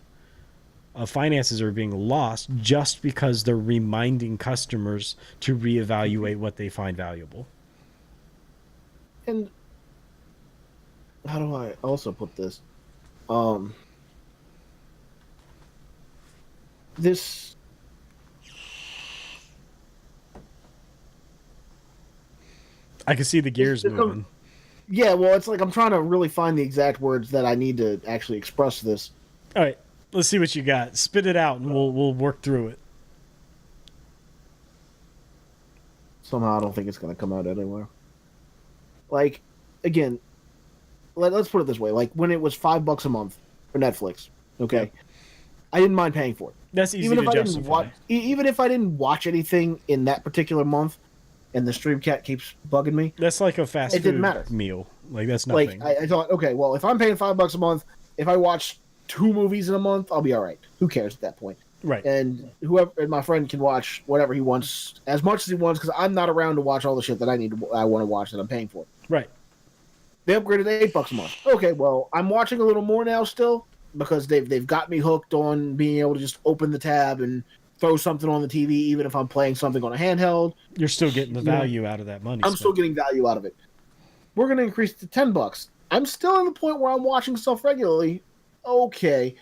of finances are being lost just because they're reminding customers to reevaluate what they find valuable. And how do I also put this? This I can see the gears moving. Yeah, well, it's like I'm trying to really find the exact words that I need to actually express this. All right, let's see what you got. Spit it out, and we'll work through it. Somehow, I don't think it's going to come out anywhere. Like, again, let's put it this way: like when it was $5 a month for Netflix, okay, Yep. I didn't mind paying for it. That's easy Even to if I didn't justify. even if I didn't watch anything in that particular month, and the stream cat keeps bugging me. That's like a fast It food didn't matter. meal. Like that's nothing. Like I thought, okay, well, if I'm paying $5 a month, if I watch 2 movies in a month, I'll be all right. Who cares at that point? Right. And my friend can watch whatever he wants, as much as he wants, because I'm not around to watch all the shit that I want to watch that I'm paying for. Right. They upgraded to $8 a month. Okay, well, I'm watching a little more now still because they've got me hooked on being able to just open the tab and throw something on the TV, even if I'm playing something on a handheld. You're still getting the value out of that money. I'm still getting value out of it. We're going to increase it to $10. I'm still in the point where I'm watching stuff regularly. Okay.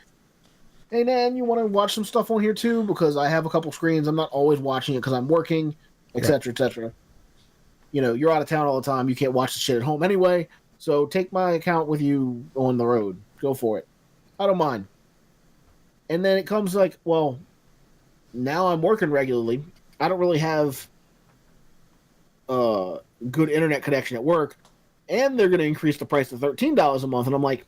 Hey, Nan, you want to watch some stuff on here too? Because I have a couple screens. I'm not always watching it because I'm working, etc., etc. You're out of town all the time. You can't watch the shit at home anyway. So take my account with you on the road. Go for it. I don't mind. And then it comes like, well, now I'm working regularly. I don't really have good internet connection at work. And they're going to increase the price to $13 a month. And I'm like,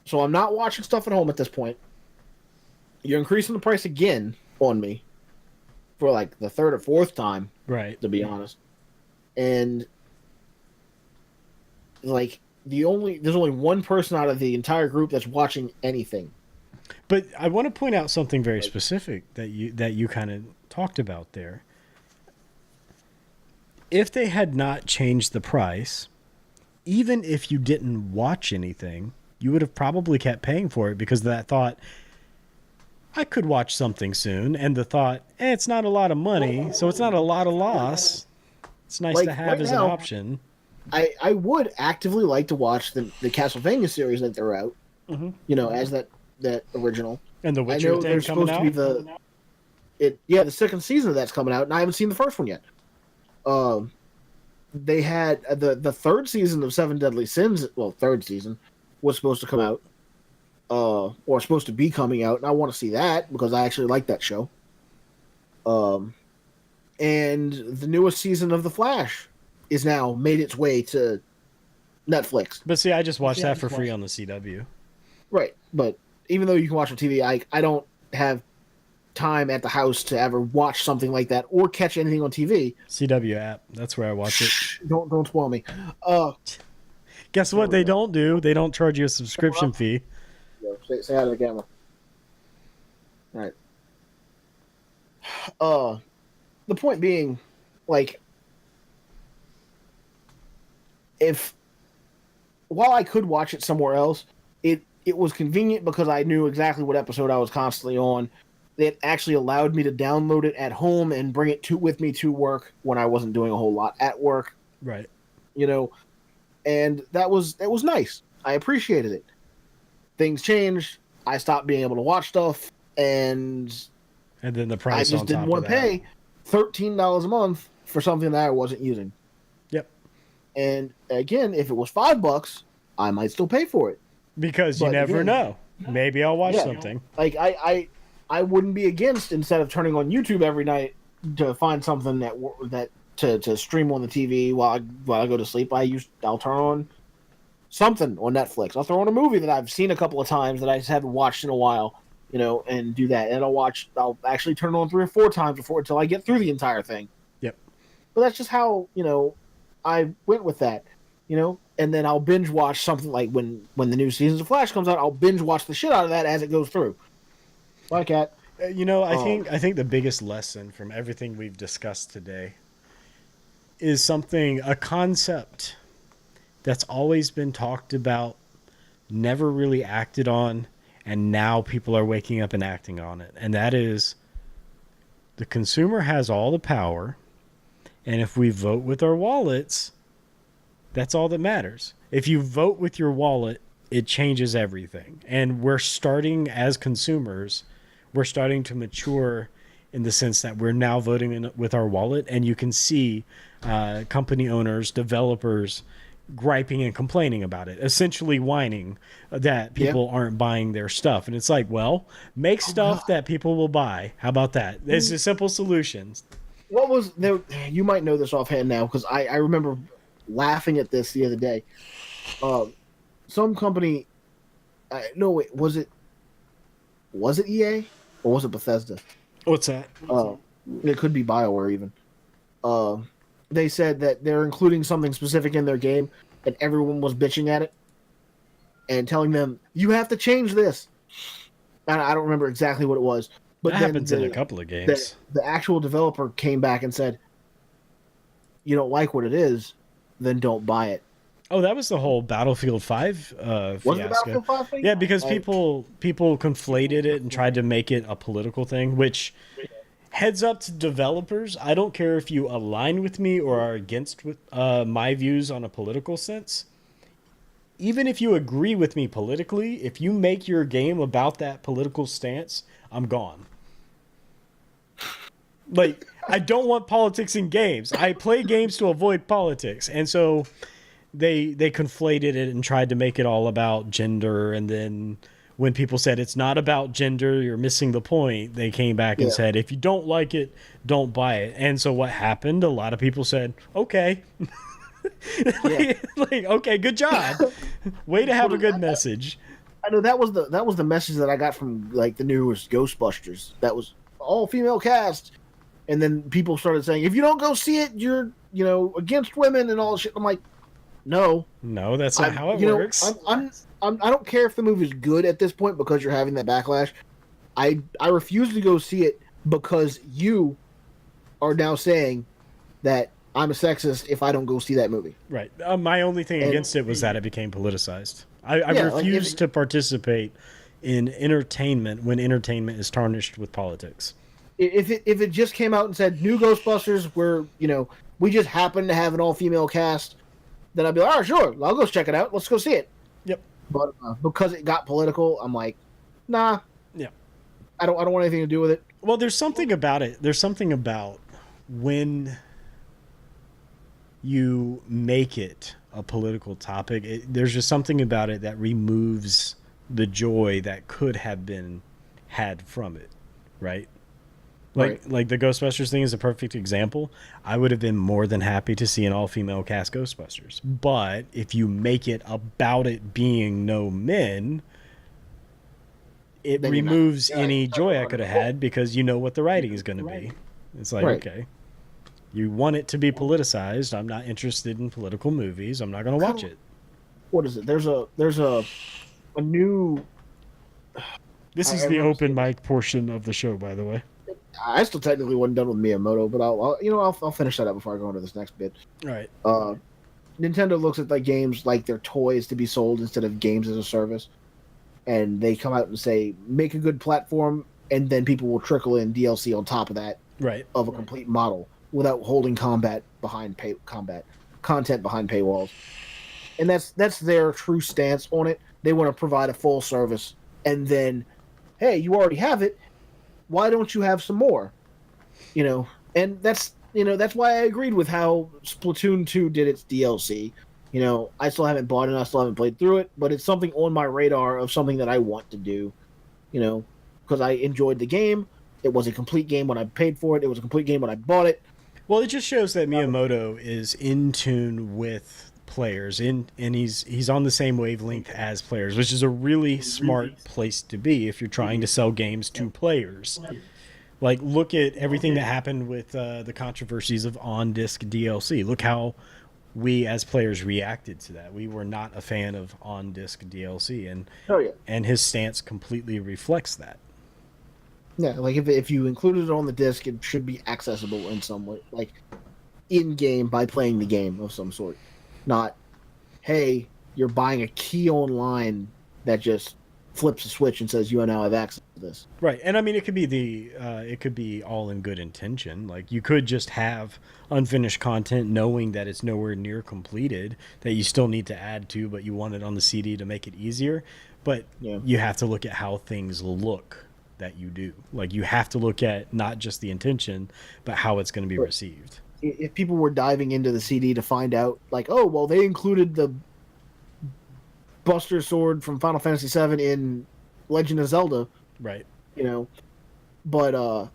So I'm not watching stuff at home at this point. You're increasing the price again on me for like the third or fourth time, Right. to be honest. And like there's only one person out of the entire group that's watching anything. But I want to point out something very specific that you kind of talked about there. If they had not changed the price, even if you didn't watch anything, you would have probably kept paying for it because of that thought, I could watch something soon, and the thought, it's not a lot of money, so it's not a lot of loss. It's nice Like, to have right as now, an option. I would actively like to watch the Castlevania series that they're out. Mm-hmm. You know, as that original. And the I Witcher know thing there's coming supposed to out? be the second season of that's coming out, and I haven't seen the first one yet. They had the third season of Seven Deadly Sins. Well, third season was supposed to come out, or supposed to be coming out, and I want to see that because I actually like that show. And the newest season of The Flash is now made its way to Netflix. But see, I just watched that for free on the CW. Right, but even though you can watch on TV, I don't have time at the house to ever watch something like that or catch anything on TV. CW app. That's where I watch it. Don't spoil me. Guess what they don't do? They don't charge you a subscription fee. Say hi to the camera. All right. The point being, like, while I could watch it somewhere else, it was convenient because I knew exactly what episode I was constantly on. It actually allowed me to download it at home and bring it with me to work when I wasn't doing a whole lot at work. Right. You know, and that was nice. I appreciated it. Things changed. I stopped being able to watch stuff, and then the price. I just didn't want to pay $13 a month for something that I wasn't using. Yep. And again, if it was $5, I might still pay for it. Because you never know. Maybe I'll watch something. Like I wouldn't be against, instead of turning on YouTube every night to find something that to stream on the TV while I go to sleep. I'll turn on something on Netflix. I'll throw on a movie that I've seen a couple of times that I just haven't watched in a while, you know, and do that. And I'll actually turn it on 3 or 4 times until I get through the entire thing. Yep. But that's just how, you know, I went with that, you know. And then I'll binge watch something like when the new seasons of Flash comes out. I'll binge watch the shit out of that as it goes through. Bye, Cat. You know, I think the biggest lesson from everything we've discussed today is a concept that's always been talked about, never really acted on, and now people are waking up and acting on it. And that is, the consumer has all the power, and if we vote with our wallets, that's all that matters. If you vote with your wallet, it changes everything. And we're starting, as consumers, we're starting to mature in the sense that we're now voting with our wallet, and you can see company owners, developers griping and complaining about it, essentially whining that people aren't buying their stuff. And it's like, well, make stuff that people will buy. How about that? It's a simple solution. What was there? You might know this offhand now, because I remember laughing at this the other day. Some company, was it EA or was it Bethesda? What's that? It could be BioWare even. They said that they're including something specific in their game, and everyone was bitching at it and telling them, you have to change this. And I don't remember exactly what it was. But that happens in a couple of games. The actual developer came back and said, you don't like what it is, then don't buy it. Oh, that was the whole Battlefield 5 fiasco. Was it Battlefield 5 thing? Yeah, because people conflated it and tried to make it a political thing, which, heads up to developers, I don't care if you align with me or are against my views on a political sense. Even if you agree with me politically, if you make your game about that political stance, I'm gone. Like, I don't want politics in games. I play games to avoid politics. And so they conflated it and tried to make it all about gender. And then when people said it's not about gender, you're missing the point, they came back and said, if you don't like it, don't buy it. And so what happened? A lot of people said, okay. like, okay, good job. Way to have a good message. I know that was the message that I got from like the newest Ghostbusters. That was all female cast, and then people started saying, if you don't go see it, you're against women and all this shit. I'm like, no, No, that's not how it works. I don't care if the movie's good at this point because you're having that backlash. I refuse to go see it because you are now saying that I'm a sexist if I don't go see that movie. Right. My only thing against it was that it became politicized. I refuse to participate in entertainment when entertainment is tarnished with politics. If it just came out and said new Ghostbusters, where we just happen to have an all female cast, then I'd be like, all right, sure, I'll go check it out. Let's go see it. Yep. But because it got political, I'm like, nah. Yeah. I don't want anything to do with it. Well, there's something about it. There's something about when you make it a political topic. There's just something about it that removes the that could have been had from it, right? Like the Ghostbusters thing is a perfect example. I would have been more than happy to see an all-female cast Ghostbusters. But if you make it about it being no men, it removes any joy I could have had because you know what the writing is going to be. It's like, okay, you want it to be politicized. I'm not interested in political movies. I'm not going to watch it. What is it? There's a new... This is the open mic portion of the show, by the way. I still technically wasn't done with Miyamoto, but I'll finish that up before I go into this next bit. All right. Nintendo looks at like games like they're toys to be sold instead of games as a service, and they come out and say make a good platform, and then people will trickle in DLC on top of that, of a complete model without holding content behind paywalls, and that's their true stance on it. They want to provide a full service, and then, hey, you already have it. Why don't you have some more? And that's why I agreed with how Splatoon 2 did its DLC. I still haven't bought it, I still haven't played through it, but it's something on my radar of something that I want to do, because I enjoyed the game. It was a complete game when I paid for it. It was a complete game when I bought it. Well, it just shows that Miyamoto is in tune with players, and he's on the same wavelength as players, which is a really smart place to be if you're trying to sell games to players. Like, look at everything that happened with the controversies of on-disc DLC. Look how we as players reacted to that. We were not a fan of on-disc DLC, and his stance completely reflects that. Yeah, like if you included it on the disc, it should be accessible in some way, like in-game by playing the game of some sort. Not, hey, you're buying a key online that just flips a switch and says you now have access to this. Right, and I mean it could be all in good intention. Like you could just have unfinished content, knowing that it's nowhere near completed, that you still need to add to, but you want it on the CD to make it easier. But you have to look at how things look that you do. Like you have to look at not just the intention, but how it's going to be received. If people were diving into the CD to find out, like, oh, well, they included the Buster Sword from Final Fantasy VII in Legend of Zelda, right? But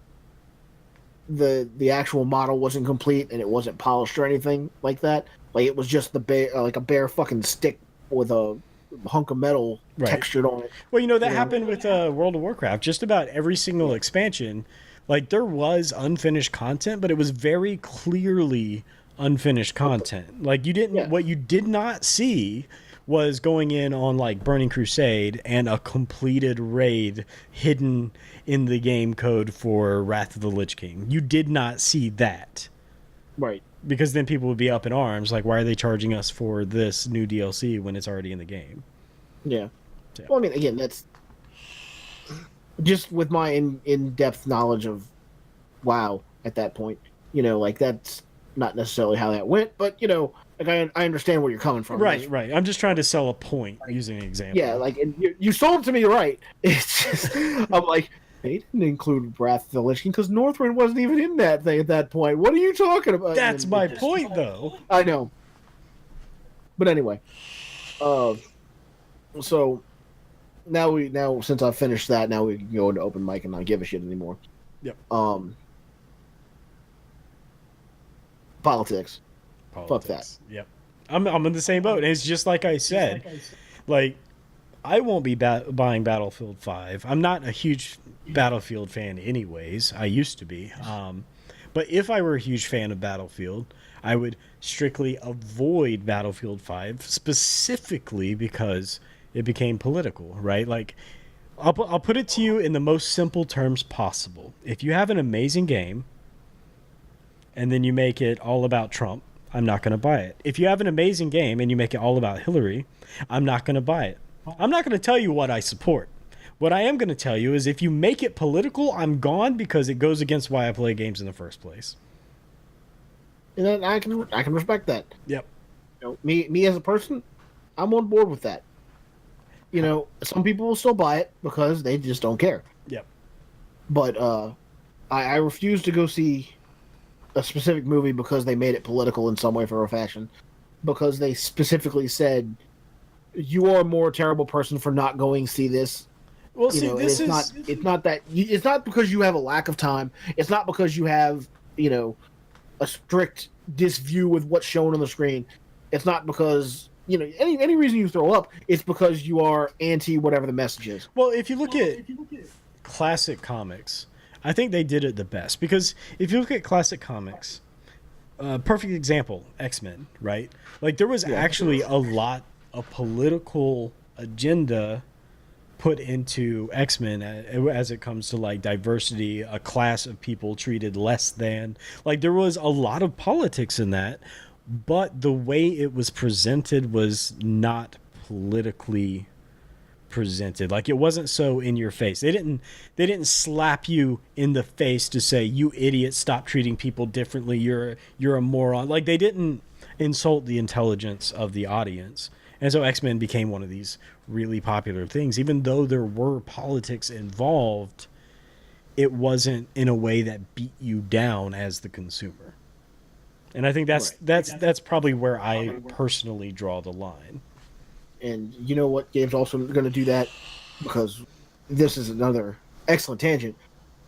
the actual model wasn't complete and it wasn't polished or anything like that. Like it was just like a bare fucking stick with a hunk of metal textured on it. Well, that happened with World of Warcraft. Just about every single expansion. Like, there was unfinished content, but it was very clearly unfinished content. Like, what you did not see was going in on, like, Burning Crusade and a completed raid hidden in the game code for Wrath of the Lich King. You did not see that. Right. Because then people would be up in arms, like, why are they charging us for this new DLC when it's already in the game? Yeah. Well, I mean, again, that's... just with my in-depth knowledge of WoW at that point, like that's not necessarily how that went, but like I understand where you're coming from. Right. I'm just trying to sell a point using an example. Yeah, like you sold it to me right. It's just I'm like, they didn't include Wrath of the Lich King because Northrend wasn't even in that thing at that point. What are you talking about? That's my point, though. I know. But anyway, so. Now since I've finished that, now we can go into open mic and not give a shit anymore. Yep. Politics. Fuck that. Yep. I'm in the same boat. And it's just like I said. Like, I won't be buying Battlefield 5. I'm not a huge Battlefield fan, anyways. I used to be. But if I were a huge fan of Battlefield, I would strictly avoid Battlefield 5 specifically because it became political, right? Like, I'll put it to you in the most simple terms possible. If you have an amazing game and then you make it all about Trump, I'm not going to buy it. If you have an amazing game and you make it all about Hillary, I'm not going to buy it. I'm not going to tell you what I support. What I am going to tell you is if you make it political, I'm gone because it goes against why I play games in the first place. And I can respect that. Yep. You know, me as a person, I'm on board with that. You know, some people will still buy it because they just don't care. Yep. But I refuse to go see a specific movie because they made it political in some way for a fashion. Because they specifically said, you are a more terrible person for not going to see this. Well, You see, know, this is it's not because you have a lack of time. It's not because you have, you know, a strict disview with what's shown on the screen. It's not because, you know, any reason you throw up. It's because you are anti whatever the message is. Well, if you look at classic comics, I think they did it the best because if you look at classic comics, perfect example, X-Men, right? Like there was actually a lot of political agenda put into X-Men as it comes to like diversity, a class of people treated less than. Like there was a lot of politics in that, but the way it was presented was not politically presented. Like it wasn't so in your face. They didn't slap you in the face to say, "You idiot, stop treating people differently. You're a moron." Like they didn't insult the intelligence of the audience. And so X-Men became one of these really popular things. Even though there were politics involved, it wasn't in a way that beat you down as the consumer. And I think that's probably where I personally draw the line. And you know what game's also going to do that? Because this is another excellent tangent.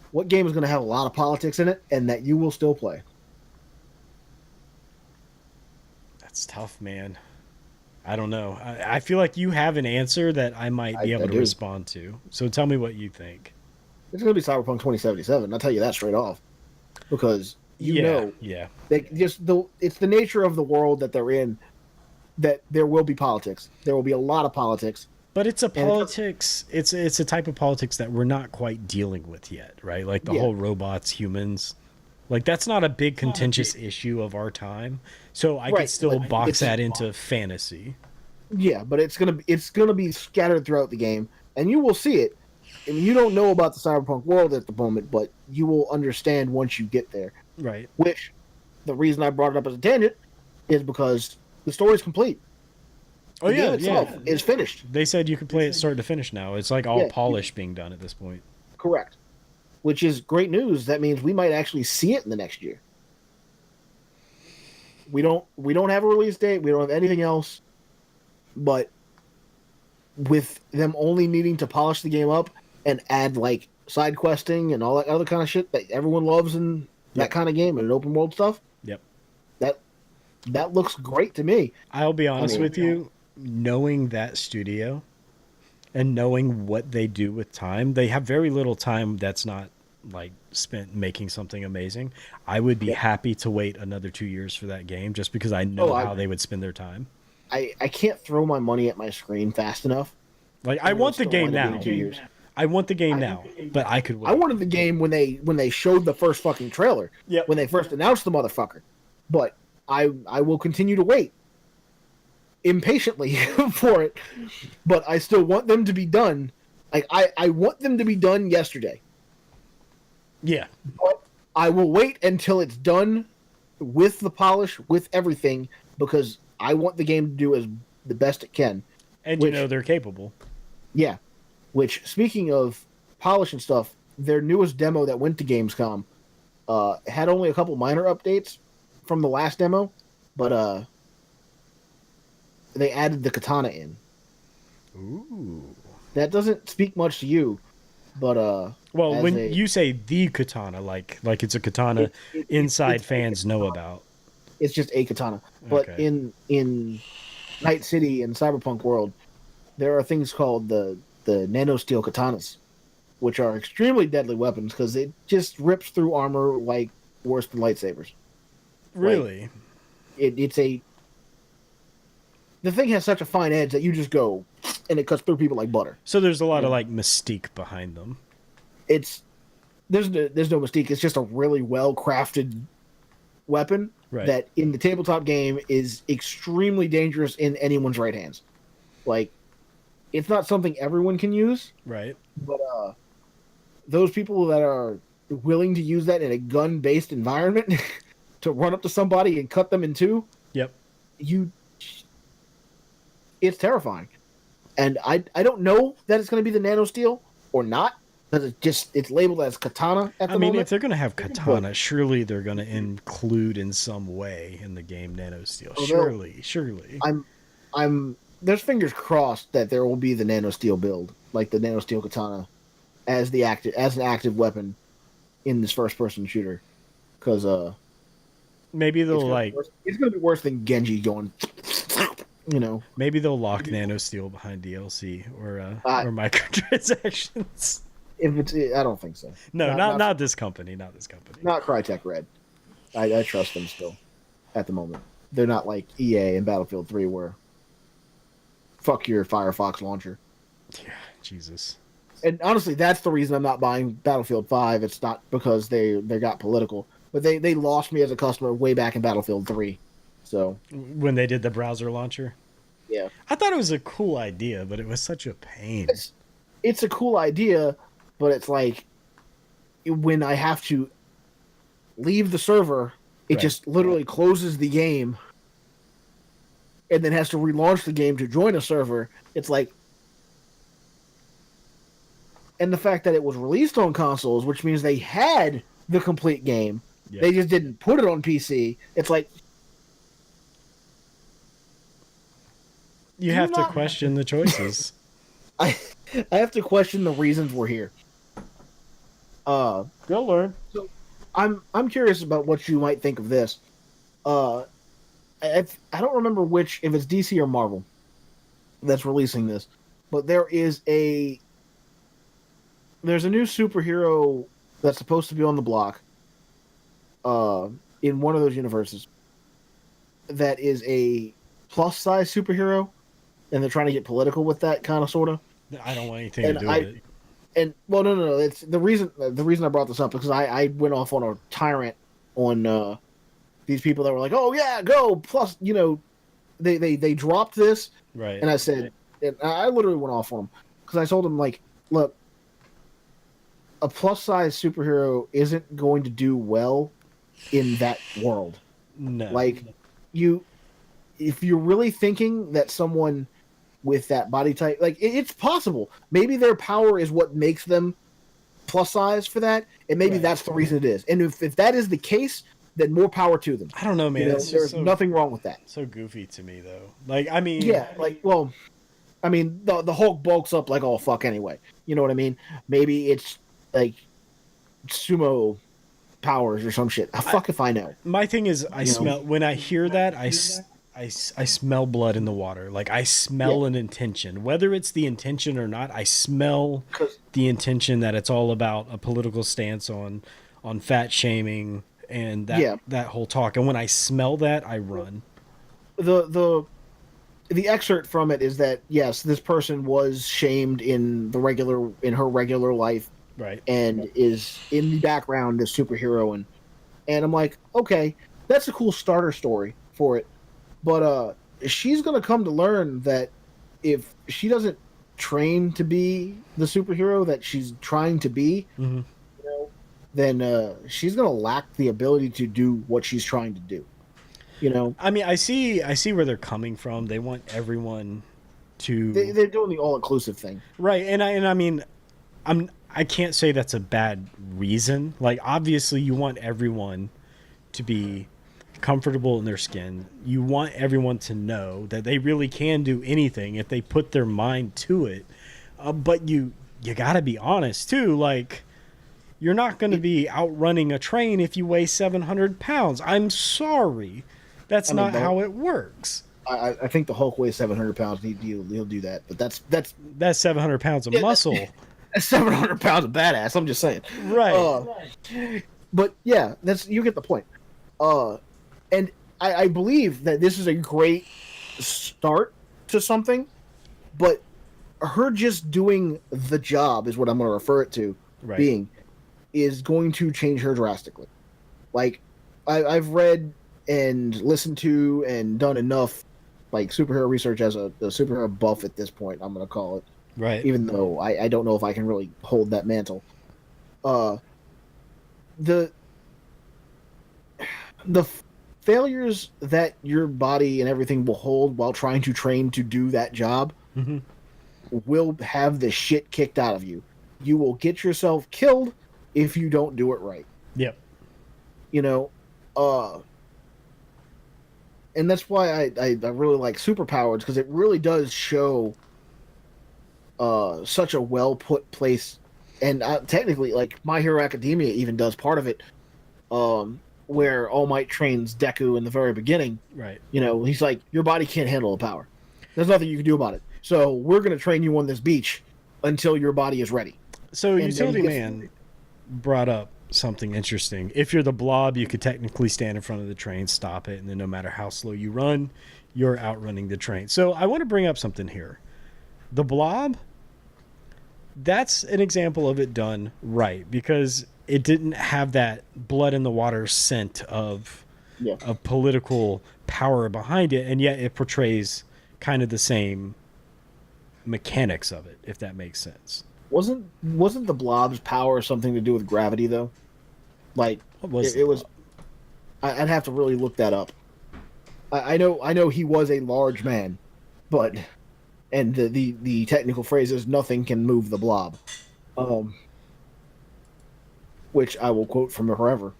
What game is going to have a lot of politics in it and that you will still play? That's tough, man. I don't know. I feel like you have an answer that I might be able to respond to. So tell me what you think. It's going to be Cyberpunk 2077. I'll tell you that straight off. Because it's the nature of the world that they're in that there will be politics. There will be a lot of politics. But it's a politics. It's a type of politics that we're not quite dealing with yet, right? Like the whole robots, humans. Like that's not a big contentious issue of our time. So I could still box that into fantasy. Yeah, but it's gonna be scattered throughout the game, and you will see it. I mean, you don't know about the cyberpunk world at the moment, but you will understand once you get there. Right. Which, the reason I brought it up as a tangent, is because the story's complete. The game itself is finished. They said you could play it start to finish now. It's like all polish being done at this point. Correct. Which is great news. That means we might actually see it in the next year. We don't have a release date. We don't have anything else. But with them only needing to polish the game up and add like side questing and all that other kind of shit that everyone loves in that kind of game and open world stuff. Yep. That looks great to me. I'll be honest with you, knowing that studio and knowing what they do with time, they have very little time that's not like spent making something amazing. I would be happy to wait another 2 years for that game just because I know how they would spend their time. I can't throw my money at my screen fast enough. Like I want the game now. I want the game now, but I could wait. I wanted the game when they showed the first fucking trailer. Yeah. When they first announced the motherfucker. But I will continue to wait impatiently for it. But I still want them to be done. Like I want them to be done yesterday. Yeah. But I will wait until it's done with the polish, with everything, because I want the game to do as the best it can. And you know they're capable. Yeah. Which, speaking of polish and stuff, their newest demo that went to Gamescom had only a couple minor updates from the last demo, but they added the katana in. Ooh. That doesn't speak much to you, but well, when you say the katana, like it's a katana inside fans know about. It's just a katana. But in Night City and Cyberpunk world, there are things called the nano steel katanas, which are extremely deadly weapons because it just rips through armor like worse than lightsabers. Really? Like, the thing has such a fine edge that you just go and it cuts through people like butter. So there's a lot of like mystique behind them. There's no mystique. It's just a really well crafted weapon that in the tabletop game is extremely dangerous in anyone's right hands. Like, it's not something everyone can use. Right. But those people that are willing to use that in a gun-based environment to run up to somebody and cut them in two. Yep. It's terrifying. And I don't know that it's going to be the nano steel or not. Because it's labeled as katana at the moment. I mean, if they're going to have katana, surely they're going to include in some way in the game nano steel. Surely. There's fingers crossed that there will be the nano steel build, like the nano steel katana, as an active weapon in this first person shooter. Because maybe they'll it's going to be worse than Genji going. Maybe they'll lock nano steel behind DLC or microtransactions. If it's, I don't think so. No, not this company. Not this company. Not Crytek Red. I trust them still. At the moment, they're not like EA and Battlefield 3, where fuck your Firefox launcher. Yeah, Jesus. And honestly, that's the reason I'm not buying Battlefield 5. It's not because they got political, but they lost me as a customer way back in Battlefield 3. So when they did the browser launcher, yeah, I thought it was a cool idea, but it was such a pain. It's a cool idea. But it's like when I have to leave the server, it just literally closes the game and then has to relaunch the game to join a server. It's like, and the fact that it was released on consoles, which means they had the complete game. Yeah. They just didn't put it on PC. It's like, you have to question the choices. I have to question the reasons we're here. Go learn. So, I'm curious about what you might think of this. I don't remember if it's DC or Marvel that's releasing this, but there's a new superhero that's supposed to be on the block. In one of those universes, that is a plus size superhero, and they're trying to get political with that kind of sorta. I don't want anything to do with it. And well, no. It's the reason I brought this up because I went off on a tyrant on these people that were like, oh yeah, go plus. They dropped this, right? And I said, and I literally went off on them because I told them like, look, a plus size superhero isn't going to do well in that world. No, like if you're really thinking that someone with that body type, like it's possible. Maybe their power is what makes them plus size for that, and maybe that's the reason it is. And if that is the case, then more power to them. I don't know, man. There's nothing wrong with that. So goofy to me, though. Like, I mean, yeah, like, well, I mean, the Hulk bulks up like all fuck anyway. You know what I mean? Maybe it's like sumo powers or some shit. Fuck if I know. My thing is, when I hear that, I smell blood in the water. Like, I smell an intention. Whether it's the intention or not, I smell the intention that it's all about a political stance on fat shaming and that whole talk. And when I smell that, I run. The excerpt from it is that, yes, this person was shamed in her regular life. Right. And is in the background as superhero. And I'm like, okay, that's a cool starter story for it. But she's going to come to learn that if she doesn't train to be the superhero that she's trying to be, then she's going to lack the ability to do what she's trying to do. I mean, I see where they're coming from. They want everyone to. They're doing the all-inclusive thing, right? And I mean, I can't say that's a bad reason. Like, obviously, you want everyone to be comfortable in their skin. You want everyone to know that they really can do anything if they put their mind to it. But you got to be honest too. Like, you're not going to be outrunning a train if you weigh 700 pounds. I'm sorry, that's not how it works. I think the Hulk weighs 700 pounds. He'll do that, but that's 700 pounds of muscle. That's 700 pounds of badass. I'm just saying. Right. But yeah, you get the point. And I believe that this is a great start to something, but her just doing the job is what I'm going to refer it to being, is going to change her drastically. Like, I've read and listened to and done enough like superhero research as the superhero buff at this point, I'm going to call it. Right. Even though I don't know if I can really hold that mantle. The failures that your body and everything will hold while trying to train to do that job will have the shit kicked out of you. You will get yourself killed if you don't do it right. Yep. You know, and that's why I really like superpowers, because it really does show such a well put place, and technically, like My Hero Academia even does part of it, where All Might trains Deku in the very beginning. Right. You know, he's like, your body can't handle the power. There's nothing you can do about it. So we're going to train you on this beach until your body is ready. So Utility Man brought up something interesting. If you're the Blob, you could technically stand in front of the train, stop it, and then no matter how slow you run, you're outrunning the train. So I want to bring up something here. The Blob, that's an example of it done right, because it didn't have that blood in the water scent of political power behind it, and yet it portrays kind of the same mechanics of it, if that makes sense. Wasn't the Blob's power something to do with gravity though? Like it was. I'd have to really look that up. I know he was a large man, but and the technical phrase is nothing can move the Blob, which I will quote from forever,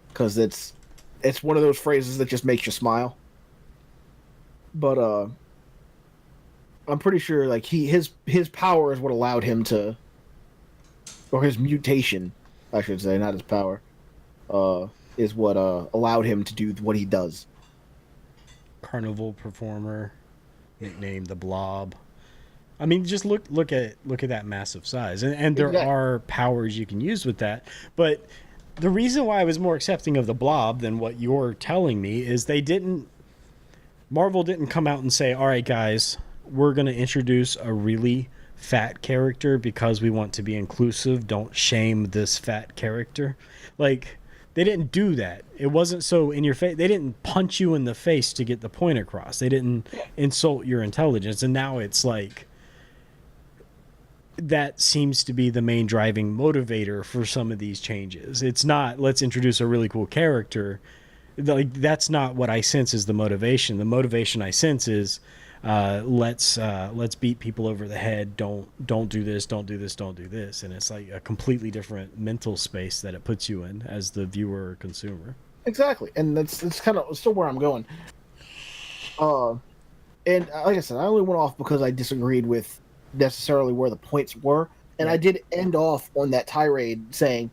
because it's one of those phrases that just makes you smile. But I'm pretty sure like his power is what allowed him to, or his mutation, I should say, not his power, is what allowed him to do what he does. Carnival performer, nicknamed the Blob. I mean, just look at that massive size, and there are powers you can use with that. But the reason why I was more accepting of the Blob than what you're telling me is Marvel didn't come out and say, all right, guys, we're going to introduce a really fat character because we want to be inclusive. Don't shame this fat character. Like, they didn't do that. It wasn't so in your face. They didn't punch you in the face to get the point across. They didn't insult your intelligence. And now it's like, that seems to be the main driving motivator for some of these changes. It's not, let's introduce a really cool character. Like, that's not what I sense is the motivation. The motivation I sense is, let's beat people over the head. Don't do this. Don't do this. Don't do this. And it's like a completely different mental space that it puts you in as the viewer or consumer. Exactly, and that's kind of still where I'm going. And like I said, I only went off because I disagreed with necessarily where the points were, and I did end off on that tirade saying,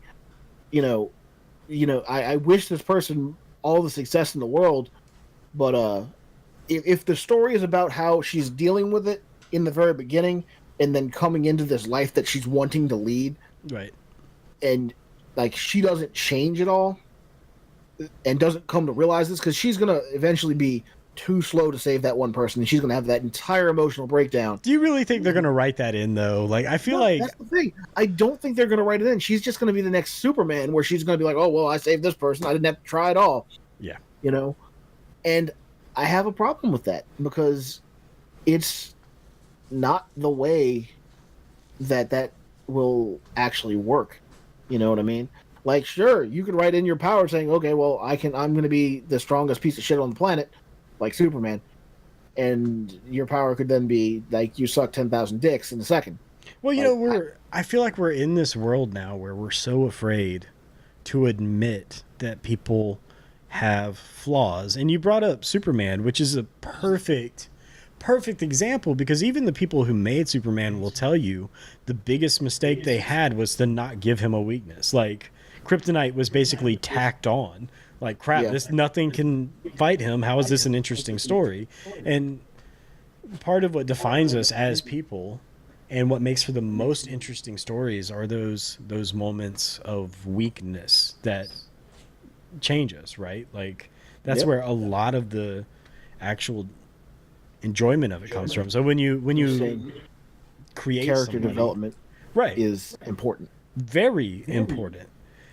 I wish this person all the success in the world, but if the story is about how she's dealing with it in the very beginning and then coming into this life that she's wanting to lead, right, and like she doesn't change at all and doesn't come to realize this, because she's gonna eventually be too slow to save that one person, and she's gonna have that entire emotional breakdown. Do you really think they're gonna write that in though? Like, I feel like that's the thing. I don't think they're gonna write it in. She's just gonna be the next Superman, where she's gonna be like, oh well, I saved this person, I didn't have to try at all. Yeah. And I have a problem with that, because it's not the way that will actually work. You know what I mean? Like, sure, you could write in your power saying, okay, well, I'm going to be the strongest piece of shit on the planet, like Superman, and your power could then be like you suck 10,000 dicks in a second. Well, I feel like we're in this world now where we're so afraid to admit that people have flaws. And you brought up Superman, which is a perfect example, because even the people who made Superman will tell you the biggest mistake they had was to not give him a weakness. Like, kryptonite was basically tacked on. Like, crap, Yeah. this nothing can fight him. How is this an interesting story? And part of what defines us as people and what makes for the most interesting stories are those moments of weakness that change us, right? Like that's Yep. where a lot of the actual enjoyment of it comes from. So when you Saying create character somebody, development right, is important. very important.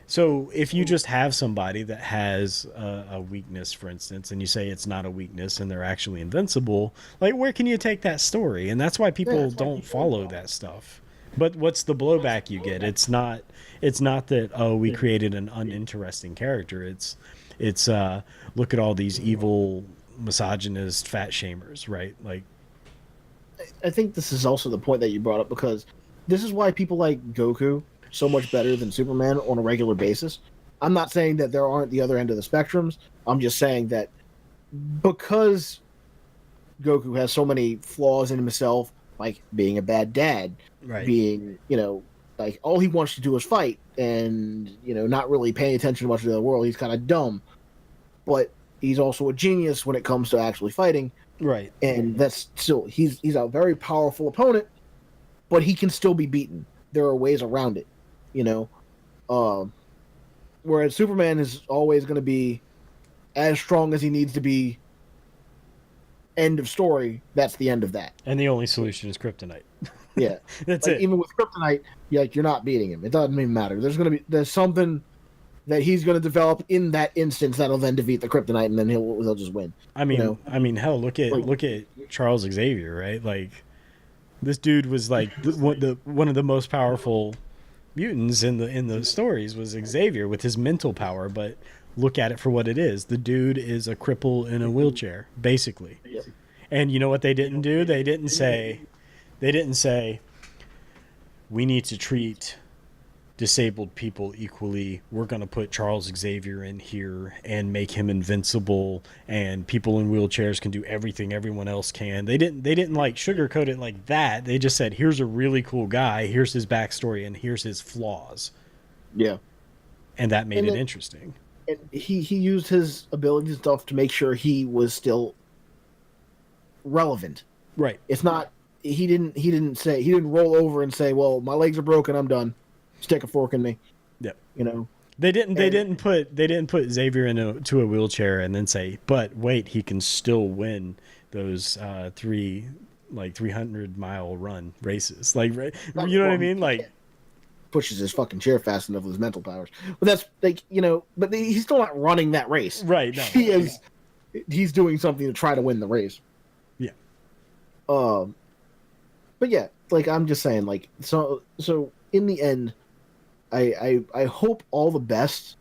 So if you just have somebody that has a weakness, for instance, and you say it's not a weakness and they're actually invincible, like where can you take that story? And that's why people don't follow that stuff. But what's the blowback you get? It's not that, oh, we created an uninteresting character. It's look at all these evil misogynist fat shamers, right? Like, I think this is also the point that you brought up, because this is why people like Goku so much better than Superman on a regular basis. I'm not saying that there aren't the other end of the spectrums. I'm just saying that because Goku has so many flaws in himself, like being a bad dad, right. being, like all he wants to do is fight and, not really paying attention much to the world. He's kind of dumb, but he's also a genius when it comes to actually fighting. Right. And that's still, he's a very powerful opponent, but he can still be beaten. There are ways around it, you know. Whereas Superman is always going to be as strong as he needs to be. End of story. That's the end of that. And the only solution is kryptonite. Yeah, That's like, it. even with kryptonite, you're not beating him. It doesn't even matter. There's something that he's going to develop in that instance that'll then defeat the kryptonite, and then he'll just win. Hell, look at Charles Xavier, right? Like, this dude was like one of the most powerful mutants in the stories was Xavier with his mental power, but look at it for what it is. The dude is a cripple in a wheelchair, basically. Yep. And you know what they didn't do? They didn't say we need to treat disabled people equally. We're going to put Charles Xavier in here and make him invincible, and people in wheelchairs can do everything everyone else can. They didn't like sugarcoat it like that. They just said, here's a really cool guy, here's his backstory, and here's his flaws. Yeah. And that made it interesting. And he used his abilities and stuff to make sure he was still relevant. Right. It's not, he didn't roll over and say, well, my legs are broken, I'm done. Stick a fork in me. Yep. They didn't put Xavier into a wheelchair and then say, but wait, he can still win those 300-mile run races. Like, right? You know what I mean? Like, pushes his fucking chair fast enough with his mental powers. But that's like, but he's still not running that race. Right. No. He's doing something to try to win the race. Yeah. But yeah, like, I'm just saying, like, so in the end, I hope all the best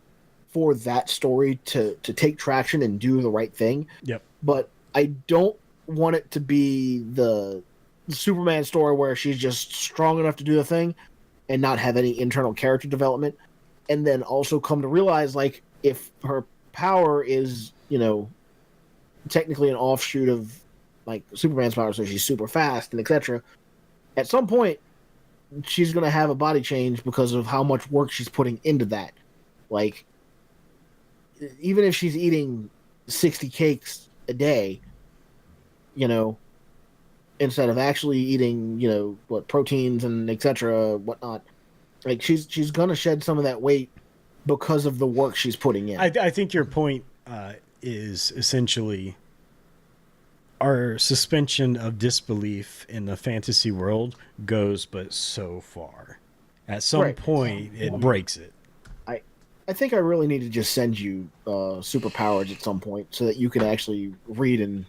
for that story to take traction and do the right thing. Yep. But I don't want it to be the Superman story where she's just strong enough to do the thing and not have any internal character development, and then also come to realize, like, if her power is, technically an offshoot of, like, Superman's power, so she's super fast and etc., at some point she's going to have a body change because of how much work she's putting into that. Like, even if she's eating 60 cakes a day, instead of actually eating, proteins and etc., whatnot, like, she's gonna shed some of that weight because of the work she's putting in. I think your point is essentially our suspension of disbelief in the fantasy world goes but so far. At some point, it breaks it. I think I really need to just send you Superpowers at some point so that you can actually read and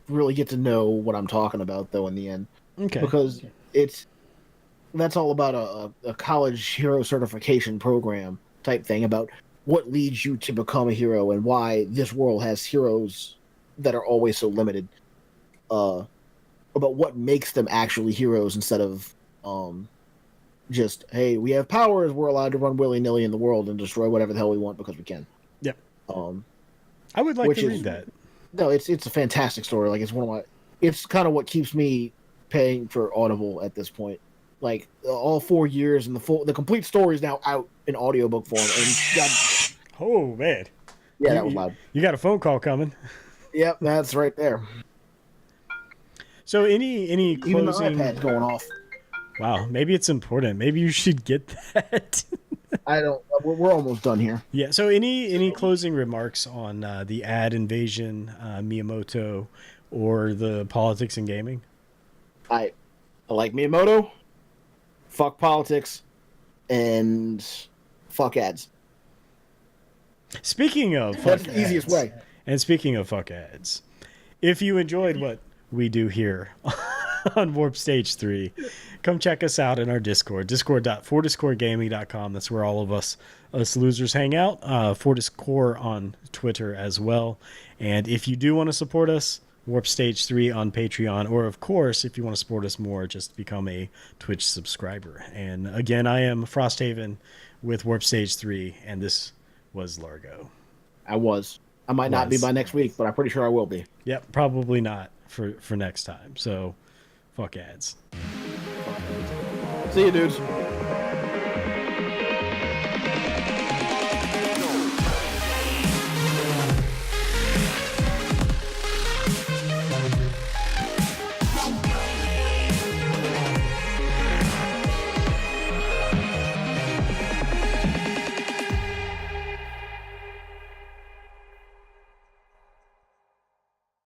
really get to know what I'm talking about, though, in the end. Okay. Because that's all about a college hero certification program type thing about what leads you to become a hero and why this world has heroes that are always so limited. About what makes them actually heroes instead of just, hey, we have powers, we're allowed to run willy-nilly in the world and destroy whatever the hell we want because we can. Yep. I would like to read that. No, it's a fantastic story. Like, it's kind of what keeps me paying for Audible at this point. Like, all 4 years and the complete story is now out in audiobook form. And God, Oh man. Yeah, that was loud. You got a phone call coming. Yep, that's right there. So any Even the closing? iPad's going off. Wow, maybe it's important. Maybe you should get that. I don't. We're almost done here. Yeah. So any closing remarks on the ad invasion, Miyamoto, or the politics in gaming? I like Miyamoto. Fuck politics, and fuck ads. Speaking of fuck That's the easiest ads, way. and speaking of fuck ads, if you enjoyed what we do here on Warp Stage 3, come check us out in our Discord, discord.fortiscoregaming.com. That's where all of us losers hang out. Fortiscore on Twitter as well. And if you do want to support us, Warp Stage 3 on Patreon, or of course, if you want to support us more, just become a Twitch subscriber. And again, I am Frosthaven with Warp Stage 3, and this was Largo. I might not be by next week, but I'm pretty sure I will be. Yep, probably not for next time. So, fuck ads. See you, dudes.